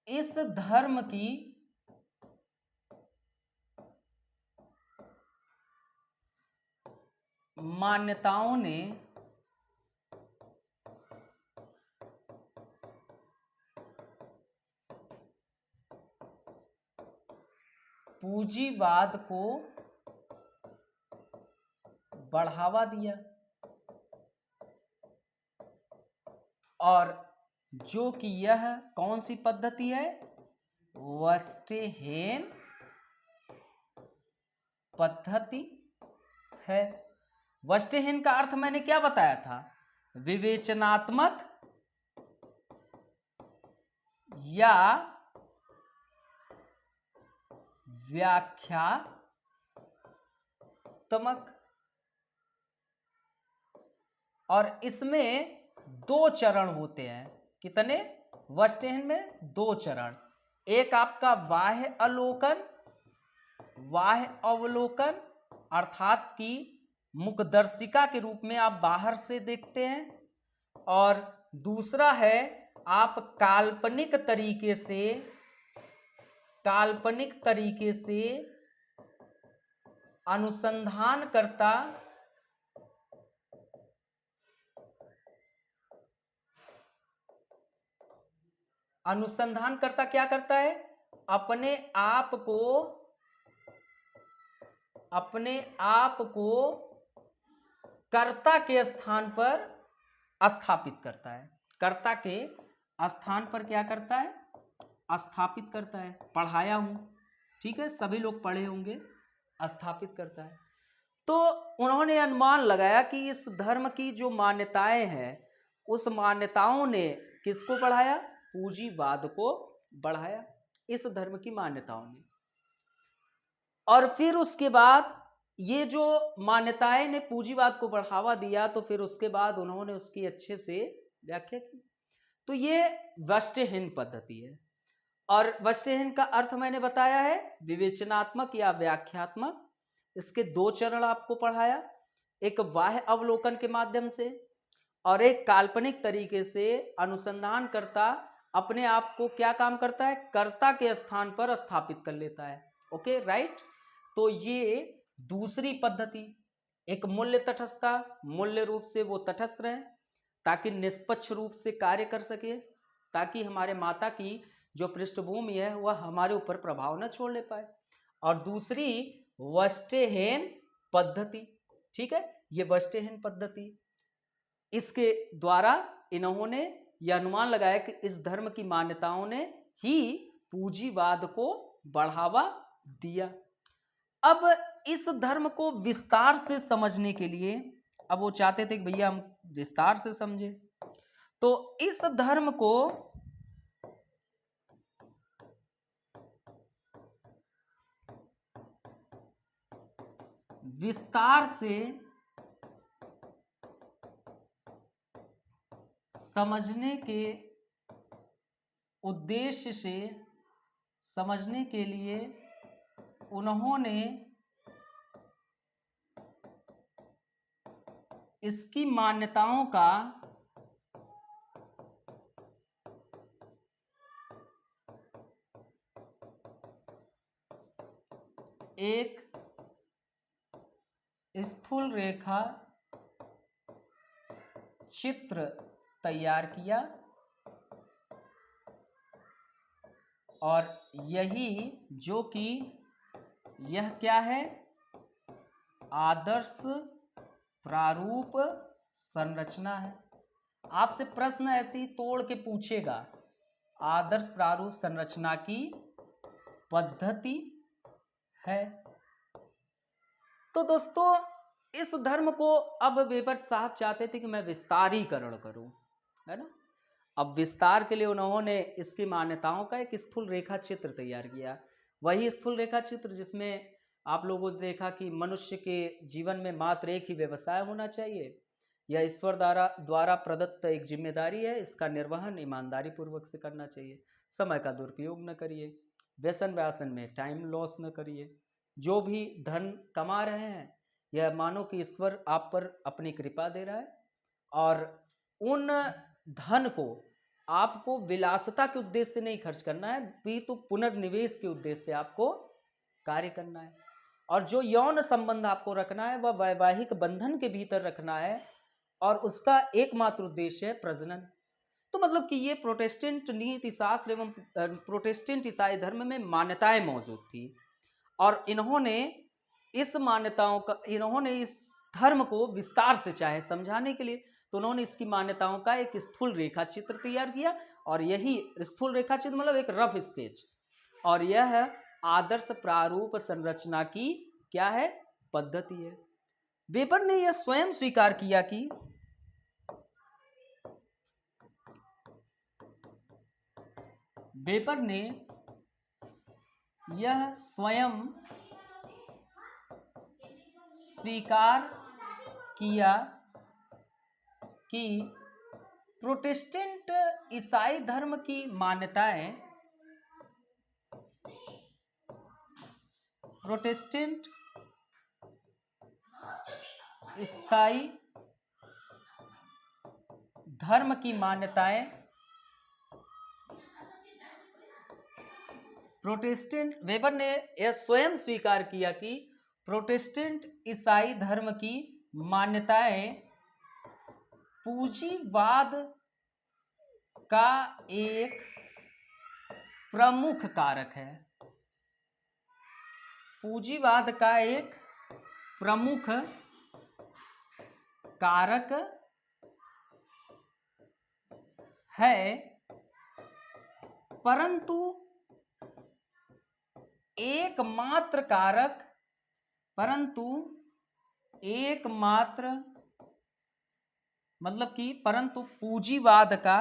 इस धर्म की मान्यताओं ने पूंजीवाद को बढ़ावा दिया, और जो कि यह कौन सी पद्धति है? वर्स्टेहेन पद्धति है। वर्स्टेहेन का अर्थ मैंने क्या बताया था? विवेचनात्मक या व्याख्यात्मक। और इसमें 2 चरण होते हैं। कितने? वर्स्टेहेन में 2 चरण। एक आपका बाह्य अवलोकन, अर्थात कि मुखदर्शिका के रूप में आप बाहर से देखते हैं, और दूसरा है आप काल्पनिक तरीके से अनुसंधानकर्ता क्या करता है? अपने आप को कर्ता के स्थान पर स्थापित करता है। कर्ता के स्थान पर क्या करता है? स्थापित करता है। पढ़ाया हूं, ठीक है, सभी लोग पढ़े होंगे। स्थापित करता है। तो उन्होंने अनुमान लगाया कि इस धर्म की जो मान्यताएं हैं, उस मान्यताओं ने किसको बढ़ाया? पूंजीवाद को बढ़ाया, इस धर्म की मान्यताओं ने। और फिर उसके बाद ये जो मान्यताएं ने पूंजीवाद को बढ़ावा दिया, तो फिर उसके बाद उन्होंने उसकी अच्छे से व्याख्या की। तो ये वर्स्टेहेन पद्धति है। और वर्स्टेहेन का अर्थ मैंने बताया है विवेचनात्मक या व्याख्यात्मक। इसके 2 चरण आपको पढ़ाया, एक बाह्य अवलोकन के माध्यम से और एक काल्पनिक तरीके से अनुसंधानकर्ता अपने आप को क्या काम करता है? कर्ता के स्थान पर स्थापित कर लेता है। Okay, right. तो ये दूसरी पद्धति, एक मूल्य तटस्थता, मूल्य रूप से वो तटस्थ रहे ताकि निष्पक्ष रूप से कार्य कर सके, ताकि हमारे माता की जो पृष्ठभूमि है वह हमारे ऊपर प्रभाव न छोड़ने पाए। और दूसरी वर्स्टेहेन पद्धति, ठीक है, ये वर्स्टेहेन पद्धति, इसके द्वारा इन्होंने यह अनुमान लगाया कि इस धर्म की मान्यताओं ने ही पूंजीवाद को बढ़ावा दिया। अब इस धर्म को विस्तार से समझने के लिए, अब वो चाहते थे कि भैया हम विस्तार से समझे, तो इस धर्म को विस्तार से समझने के उद्देश्य से समझने के लिए उन्होंने इसकी मान्यताओं का एक स्थूल रेखा चित्र तैयार किया और यही जो कि यह क्या है, आदर्श प्रारूप संरचना है। आपसे प्रश्न ऐसे ही तोड़ के पूछेगा, आदर्श प्रारूप संरचना की पद्धति है। तो दोस्तों इस धर्म को अब वेबर साहब चाहते थे कि मैं विस्तारीकरण करूं, है ना। अब विस्तार के लिए उन्होंने इसकी मान्यताओं का एक स्थूल रेखा चित्र तैयार किया। वही स्थूल रेखा चित्र जिसमें आप लोगों ने देखा कि मनुष्य के जीवन में मात्र एक ही व्यवसाय होना चाहिए, यह ईश्वर द्वारा प्रदत्त एक जिम्मेदारी है, इसका निर्वहन ईमानदारी पूर्वक से करना चाहिए, समय का दुरुपयोग न करिए, व्यसन व्यासन में टाइम लॉस न करिए, जो भी धन कमा रहे हैं यह मानो कि ईश्वर आप पर अपनी कृपा दे रहा है और उन धन को आपको विलासिता के उद्देश्य से नहीं खर्च करना है, तो पुनर्निवेश के उद्देश्य से आपको कार्य करना है। और जो यौन संबंध आपको रखना है वह वैवाहिक बंधन के भीतर रखना है और उसका एकमात्र उद्देश्य है प्रजनन। तो मतलब कि ये प्रोटेस्टेंट नीति शास्त्र एवं प्रोटेस्टेंट ईसाई धर्म में मान्यताएं मौजूद थी और इन्होंने इस धर्म को विस्तार से चाहे समझाने के लिए, तो उन्होंने इसकी मान्यताओं का एक स्थूल रेखा चित्र तैयार किया और यही स्थूल रेखा चित्र मतलब एक रफ स्केच, और यह आदर्श प्रारूप संरचना की क्या है, पद्धति है। वेबर ने यह स्वयं स्वीकार किया कि वेबर ने यह स्वयं स्वीकार किया कि प्रोटेस्टेंट ईसाई धर्म की मान्यताएं प्रोटेस्टेंट ईसाई धर्म की मान्यताएं वेबर ने यह स्वयं स्वीकार किया कि प्रोटेस्टेंट ईसाई धर्म की मान्यताएं पूंजीवाद का एक प्रमुख कारक है, पूंजीवाद का एक प्रमुख कारक है, परंतु एकमात्र मतलब कि परंतु पूंजीवाद का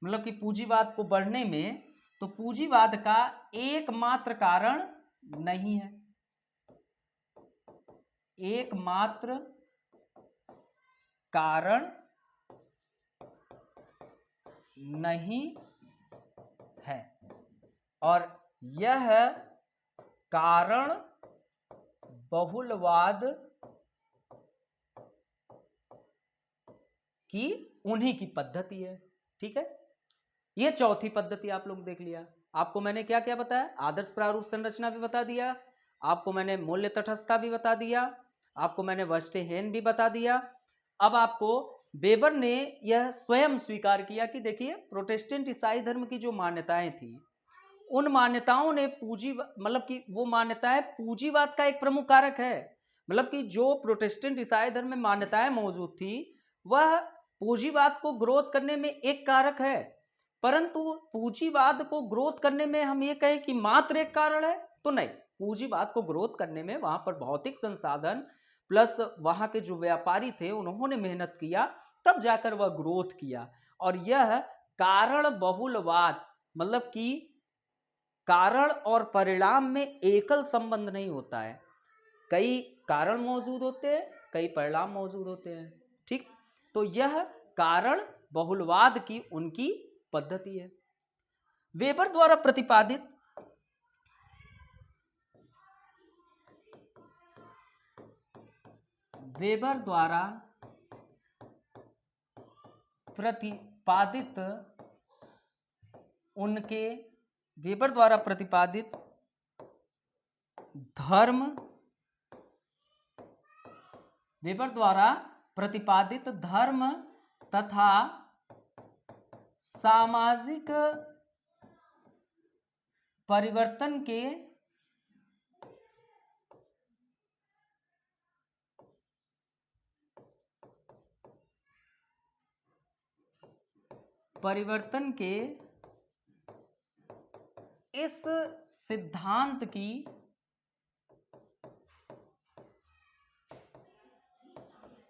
मतलब कि पूंजीवाद को बढ़ने में तो पूंजीवाद का एकमात्र कारण नहीं है, एकमात्र कारण नहीं है और यह कारण बहुलवाद की उन्हीं की पद्धति है। ठीक है, यह चौथी पद्धति आप लोग देख लिया। आपको मैंने क्या क्या बताया, आदर्श प्रारूप संरचना भी बता दिया, आपको मैंने मूल्य तटस्थता भी बता दिया, आपको मैंने वर्स्टेहेन भी बता दिया। अब आपको वेबर ने यह स्वयं स्वीकार किया कि देखिए प्रोटेस्टेंट ईसाई धर्म की जो मान्यताएं थी उन मान्यताओं ने मतलब कि वो मान्यताएं पूंजीवाद का एक प्रमुख कारक है। मतलब कि जो प्रोटेस्टेंट ईसाई धर्म में मान्यताएं मौजूद थी वह पूंजीवाद को ग्रोथ करने में एक कारक है। परंतु पूंजीवाद को ग्रोथ करने में हम ये कहें कि मात्र एक कारण है तो नहीं। पूंजीवाद को ग्रोथ करने में वहां पर भौतिक संसाधन प्लस वहां के जो व्यापारी थे उन्होंने मेहनत किया, तब जाकर वह ग्रोथ किया। और यह कारण बहुलवाद, मतलब कि कारण और परिणाम में एकल संबंध नहीं होता है, कई कारण मौजूद होते हैं, कई परिणाम मौजूद होते हैं। ठीक, तो यह कारण बहुलवाद की उनकी पद्धति है। वेबर द्वारा प्रतिपादित वेबर द्वारा प्रतिपादित धर्म, वेबर द्वारा प्रतिपादित धर्म तथा सामाजिक परिवर्तन के इस सिद्धांत की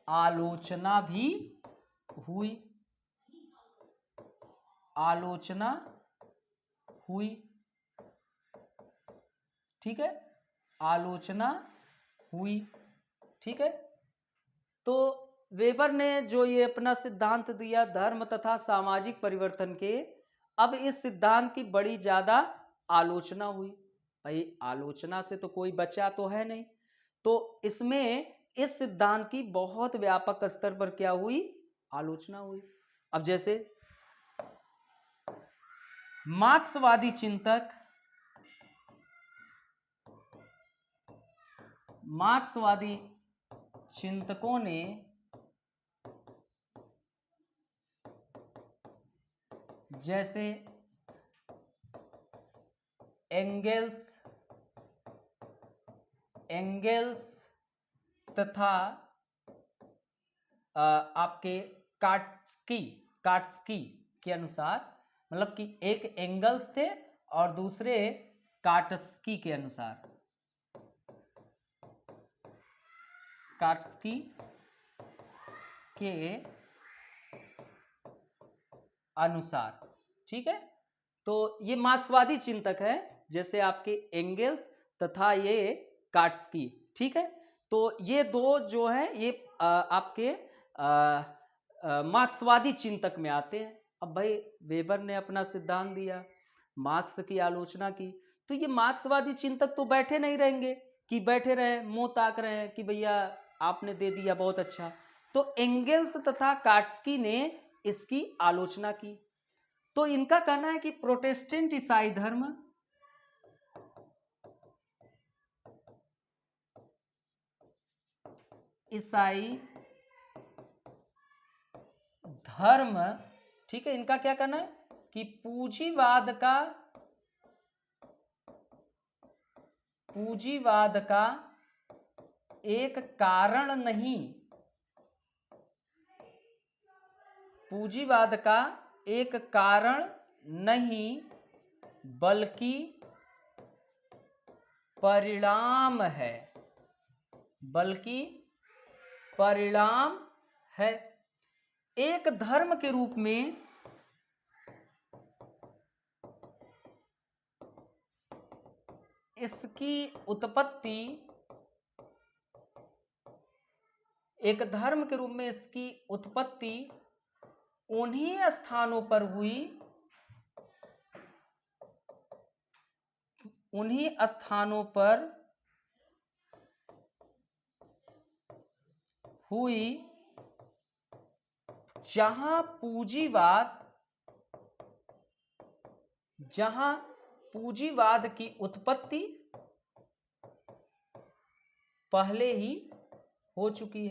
आलोचना भी हुई। ठीक है, आलोचना हुई। ठीक है, तो वेबर ने जो ये अपना सिद्धांत दिया धर्म तथा सामाजिक परिवर्तन के, अब इस सिद्धांत की बड़ी ज्यादा आलोचना हुई। भाई आलोचना से तो कोई बचा तो है नहीं, तो इसमें इस सिद्धांत की बहुत व्यापक स्तर पर क्या हुई, आलोचना हुई। अब जैसे मार्क्सवादी चिंतकों ने जैसे एंगेल्स तथा आपके काट्सकी के अनुसार, मतलब कि एक एंगल्स थे और दूसरे काट्सकी के अनुसार। ठीक है, तो ये मार्क्सवादी चिंतक है, जैसे आपके एंगेल्स तथा ये काट्सकी। ठीक है, तो ये दो जो है ये आपके मार्क्सवादी चिंतक में आते हैं। अब भाई वेबर ने अपना सिद्धांत दिया, मार्क्स की आलोचना की, तो ये मार्क्सवादी चिंतक तो बैठे नहीं रहेंगे कि बैठे रहे मुंह ताक रहे हैं कि भैया आपने दे दिया बहुत अच्छा। तो एंगेल्स तथा काट्सकी ने इसकी आलोचना की। तो इनका कहना है कि प्रोटेस्टेंट ईसाई धर्म, ठीक है, इनका क्या कहना है कि पूंजीवाद का एक कारण नहीं, पूंजीवाद का एक कारण नहीं बल्कि परिणाम है। एक धर्म के रूप में इसकी उत्पत्ति, एक धर्म के रूप में इसकी उत्पत्ति उन्हीं स्थानों पर हुई जहां पूंजीवाद की उत्पत्ति पहले ही हो चुकी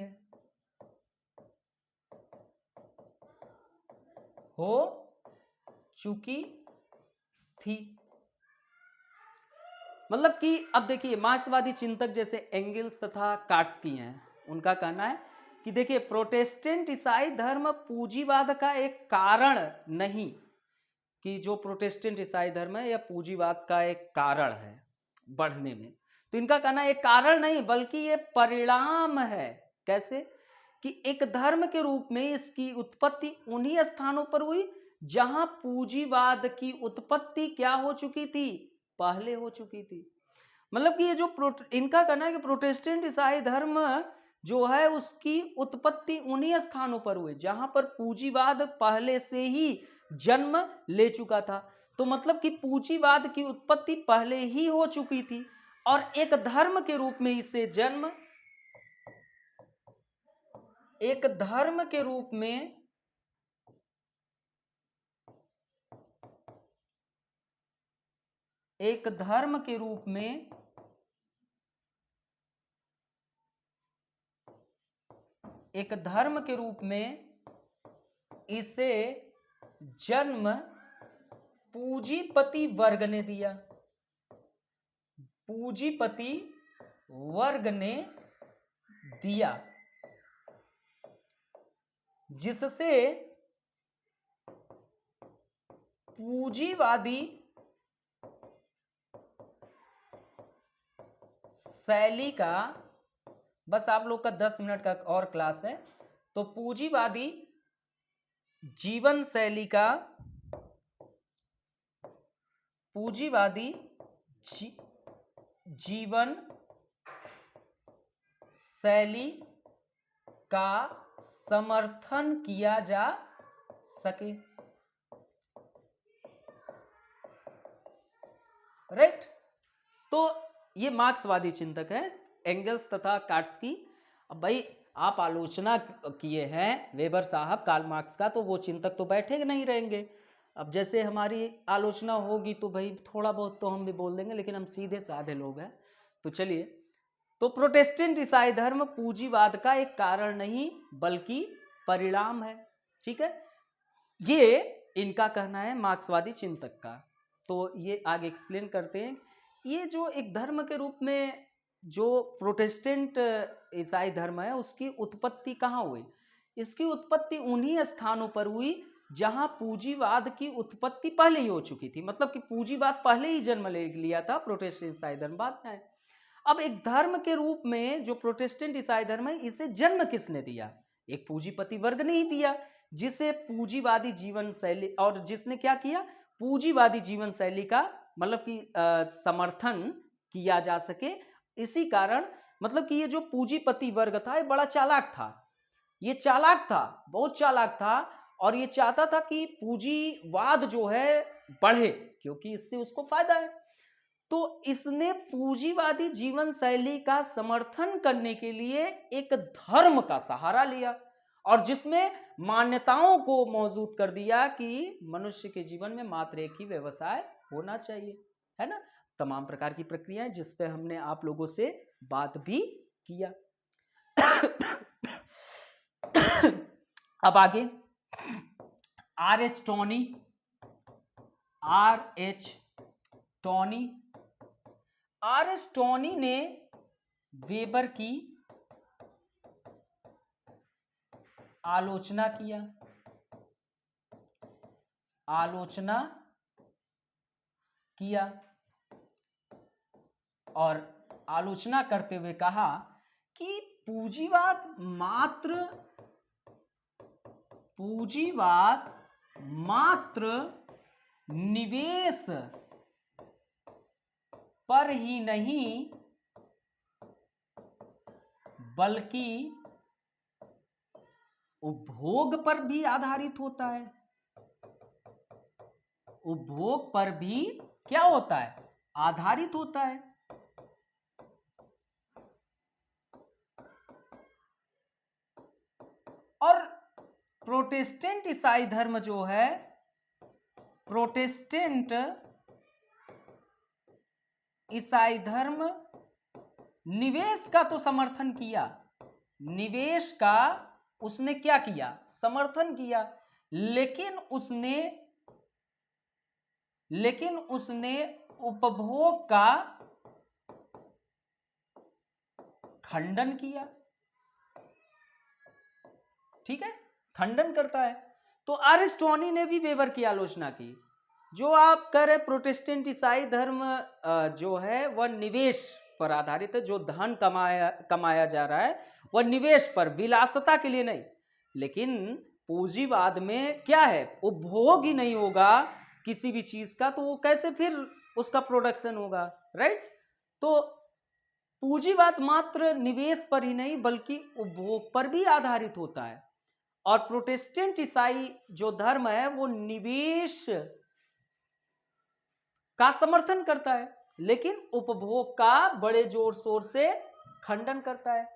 थी। मतलब कि अब देखिए मार्क्सवादी चिंतक जैसे एंगल्स तथा कार्ट्सकी हैं, उनका कहना है कि देखिए प्रोटेस्टेंट ईसाई धर्म पूंजीवाद का एक कारण नहीं, कि जो प्रोटेस्टेंट ईसाई धर्म है यह पूंजीवाद का एक कारण है बढ़ने में। तो इनका कहना एक कारण नहीं बल्कि ये परिणाम है। कैसे? कि एक धर्म के रूप में इसकी उत्पत्ति उन्हीं स्थानों पर हुई जहां पूंजीवाद की उत्पत्ति क्या हो चुकी थी, पहले हो चुकी थी। मतलब कि ये जो इनका कहना है कि प्रोटेस्टेंट ईसाई धर्म जो है उसकी उत्पत्ति उन्हीं स्थानों पर हुई जहां पर पूंजीवाद पहले से ही जन्म ले चुका था। तो मतलब कि पूंजीवाद की उत्पत्ति पहले ही हो चुकी थी और एक धर्म के रूप में इसे जन्म, एक धर्म के रूप में एक धर्म के रूप में एक धर्म के रूप में इसे जन्म पूंजीपति वर्ग ने दिया, पूंजीपति वर्ग ने दिया, जिससे पूंजीवादी शैली का, बस आप लोग का 10 मिनट का और क्लास है, तो पूंजीवादी जीवन शैली का, पूंजीवादी जीवन शैली का समर्थन किया जा सके। राइट? तो ये मार्क्सवादी चिंतक है एंगल्स तथा कार्ट्सकी। अब भाई आप आलोचना किए हैं वेबर साहब कार्ल मार्क्स का, तो वो चिंतक तो बैठे नहीं रहेंगे। अब जैसे हमारी आलोचना होगी तो भाई थोड़ा बहुत तो हम भी बोल देंगे, लेकिन हम सीधे साधे लोग हैं। तो चलिए, तो प्रोटेस्टेंट ईसाई धर्म पूंजीवाद का एक कारण नहीं बल्कि परिणाम है। ठीक है, ये इनका कहना है मार्क्सवादी चिंतक का। तो ये आगे एक्सप्लेन करते हैं। ये जो एक धर्म के रूप में जो प्रोटेस्टेंट ईसाई धर्म है उसकी उत्पत्ति कहाँ हुई? इसकी उत्पत्ति उन्हीं स्थानों पर हुई जहां पूंजीवाद की उत्पत्ति पहले ही हो चुकी थी। मतलब कि पूंजीवाद पहले ही जन्म ले लिया था, प्रोटेस्टेंट ईसाई धर्म बाद में है। अब एक धर्म के रूप में जो प्रोटेस्टेंट ईसाई धर्म है इसे जन्म किसने दिया? एक पूंजीपति वर्ग ने ही दिया, जिसे पूंजीवादी जीवन शैली, और जिसने क्या किया, पूंजीवादी जीवन शैली का मतलब कि समर्थन किया जा सके। इसी कारण मतलब कि ये जो पूंजीपति वर्ग था ये बड़ा चालाक था, ये चालाक था, बहुत चालाक था, और ये चाहता था कि पूंजीवाद जो है बढ़े क्योंकि इससे उसको फायदा है। तो इसने पूंजीवादी जीवन शैली का समर्थन करने के लिए एक धर्म का सहारा लिया और जिसमें मान्यताओं को मौजूद कर दिया कि मनुष्य के जीवन में मात्र एक ही व्यवसाय होना चाहिए, है ना। तमाम प्रकार की प्रक्रियाएं जिस पे हमने आप लोगों से बात भी किया। अब आगे R.H. Tony, R.H. टोनी ने वेबर की आलोचना किया और आलोचना करते हुए कहा कि पूंजीवाद मात्र निवेश पर ही नहीं बल्कि उपभोग पर भी आधारित होता है। उपभोग पर भी क्या होता है? आधारित होता है। और प्रोटेस्टेंट ईसाई धर्म जो है, प्रोटेस्टेंट ईसाई धर्म निवेश का तो समर्थन किया, निवेश का उसने क्या किया? समर्थन किया, लेकिन उसने उपभोग का खंडन किया, ठीक है, खंडन करता है। तो अरिस्टोनी ने भी वेबर की आलोचना की। जो आप कह रहे प्रोटेस्टेंट ईसाई धर्म जो है वह निवेश पर आधारित है, जो धन कमाया जा रहा है वह निवेश पर, विलासता के लिए नहीं। लेकिन पूंजीवाद में क्या है, उपभोग ही नहीं होगा किसी भी चीज का, तो वो कैसे फिर उसका प्रोडक्शन होगा, राइट। तो पूंजीवाद मात्र निवेश पर ही नहीं बल्कि उपभोग पर भी आधारित होता है। और प्रोटेस्टेंट ईसाई जो धर्म है वो निवेश का समर्थन करता है, लेकिन उपभोग का बड़े जोर शोर से खंडन करता है।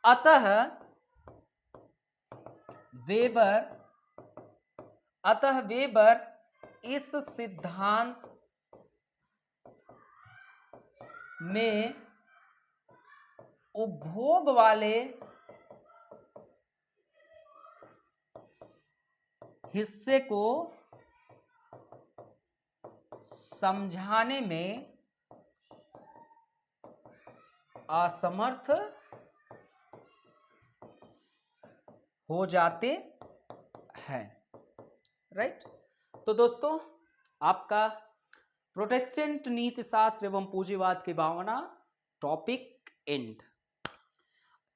अतः वेबर इस सिद्धांत में उपभोग वाले हिस्से को समझाने में असमर्थ हो जाते हैं, राइट। तो दोस्तों, आपका प्रोटेस्टेंट नीति शास्त्र एवं पूंजीवाद की भावना टॉपिक एंड।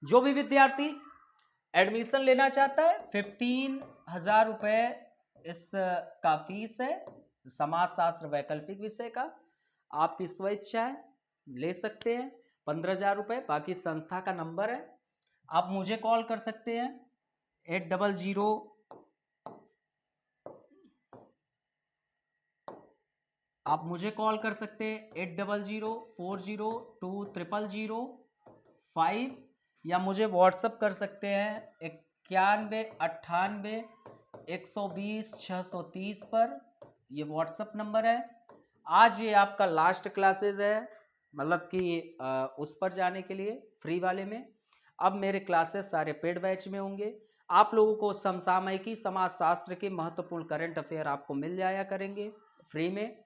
जो भी विद्यार्थी एडमिशन लेना चाहता है 15,000 रुपए इसका फीस है, समाजशास्त्र वैकल्पिक विषय का। आपकी स्वेच्छा है, ले सकते हैं 15,000 रुपए। बाकी संस्था का नंबर है, आप मुझे कॉल कर सकते हैं 800 आप मुझे कॉल कर सकते हैं 8004020005, या मुझे व्हाट्सअप कर सकते हैं 9198120630 पर। ये व्हाट्सअप नंबर है। आज ये आपका लास्ट क्लासेस है, मतलब कि उस पर जाने के लिए फ्री वाले में। अब मेरे क्लासेस सारे पेड बैच में होंगे। आप लोगों को समसामयिकी समाजशास्त्र के महत्वपूर्ण करंट अफेयर आपको मिल जाया करेंगे फ्री में।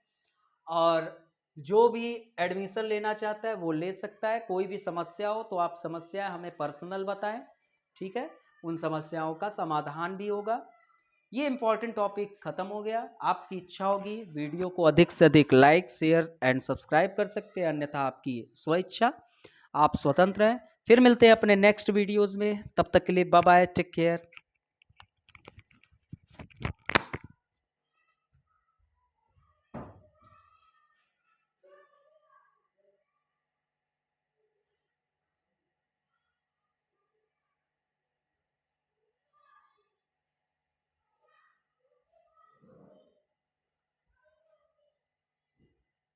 और जो भी एडमिशन लेना चाहता है वो ले सकता है। कोई भी समस्या हो तो आप समस्या हमें पर्सनल बताएं, ठीक है, उन समस्याओं का समाधान भी होगा। ये इंपॉर्टेंट टॉपिक खत्म हो गया। आपकी इच्छा होगी वीडियो को अधिक से अधिक लाइक शेयर एंड सब्सक्राइब कर सकते हैं, अन्यथा आपकी स्वेच्छा, आप स्वतंत्र हैं। फिर मिलते हैं अपने नेक्स्ट वीडियोस में, तब तक के लिए बाय बाय, टेक केयर।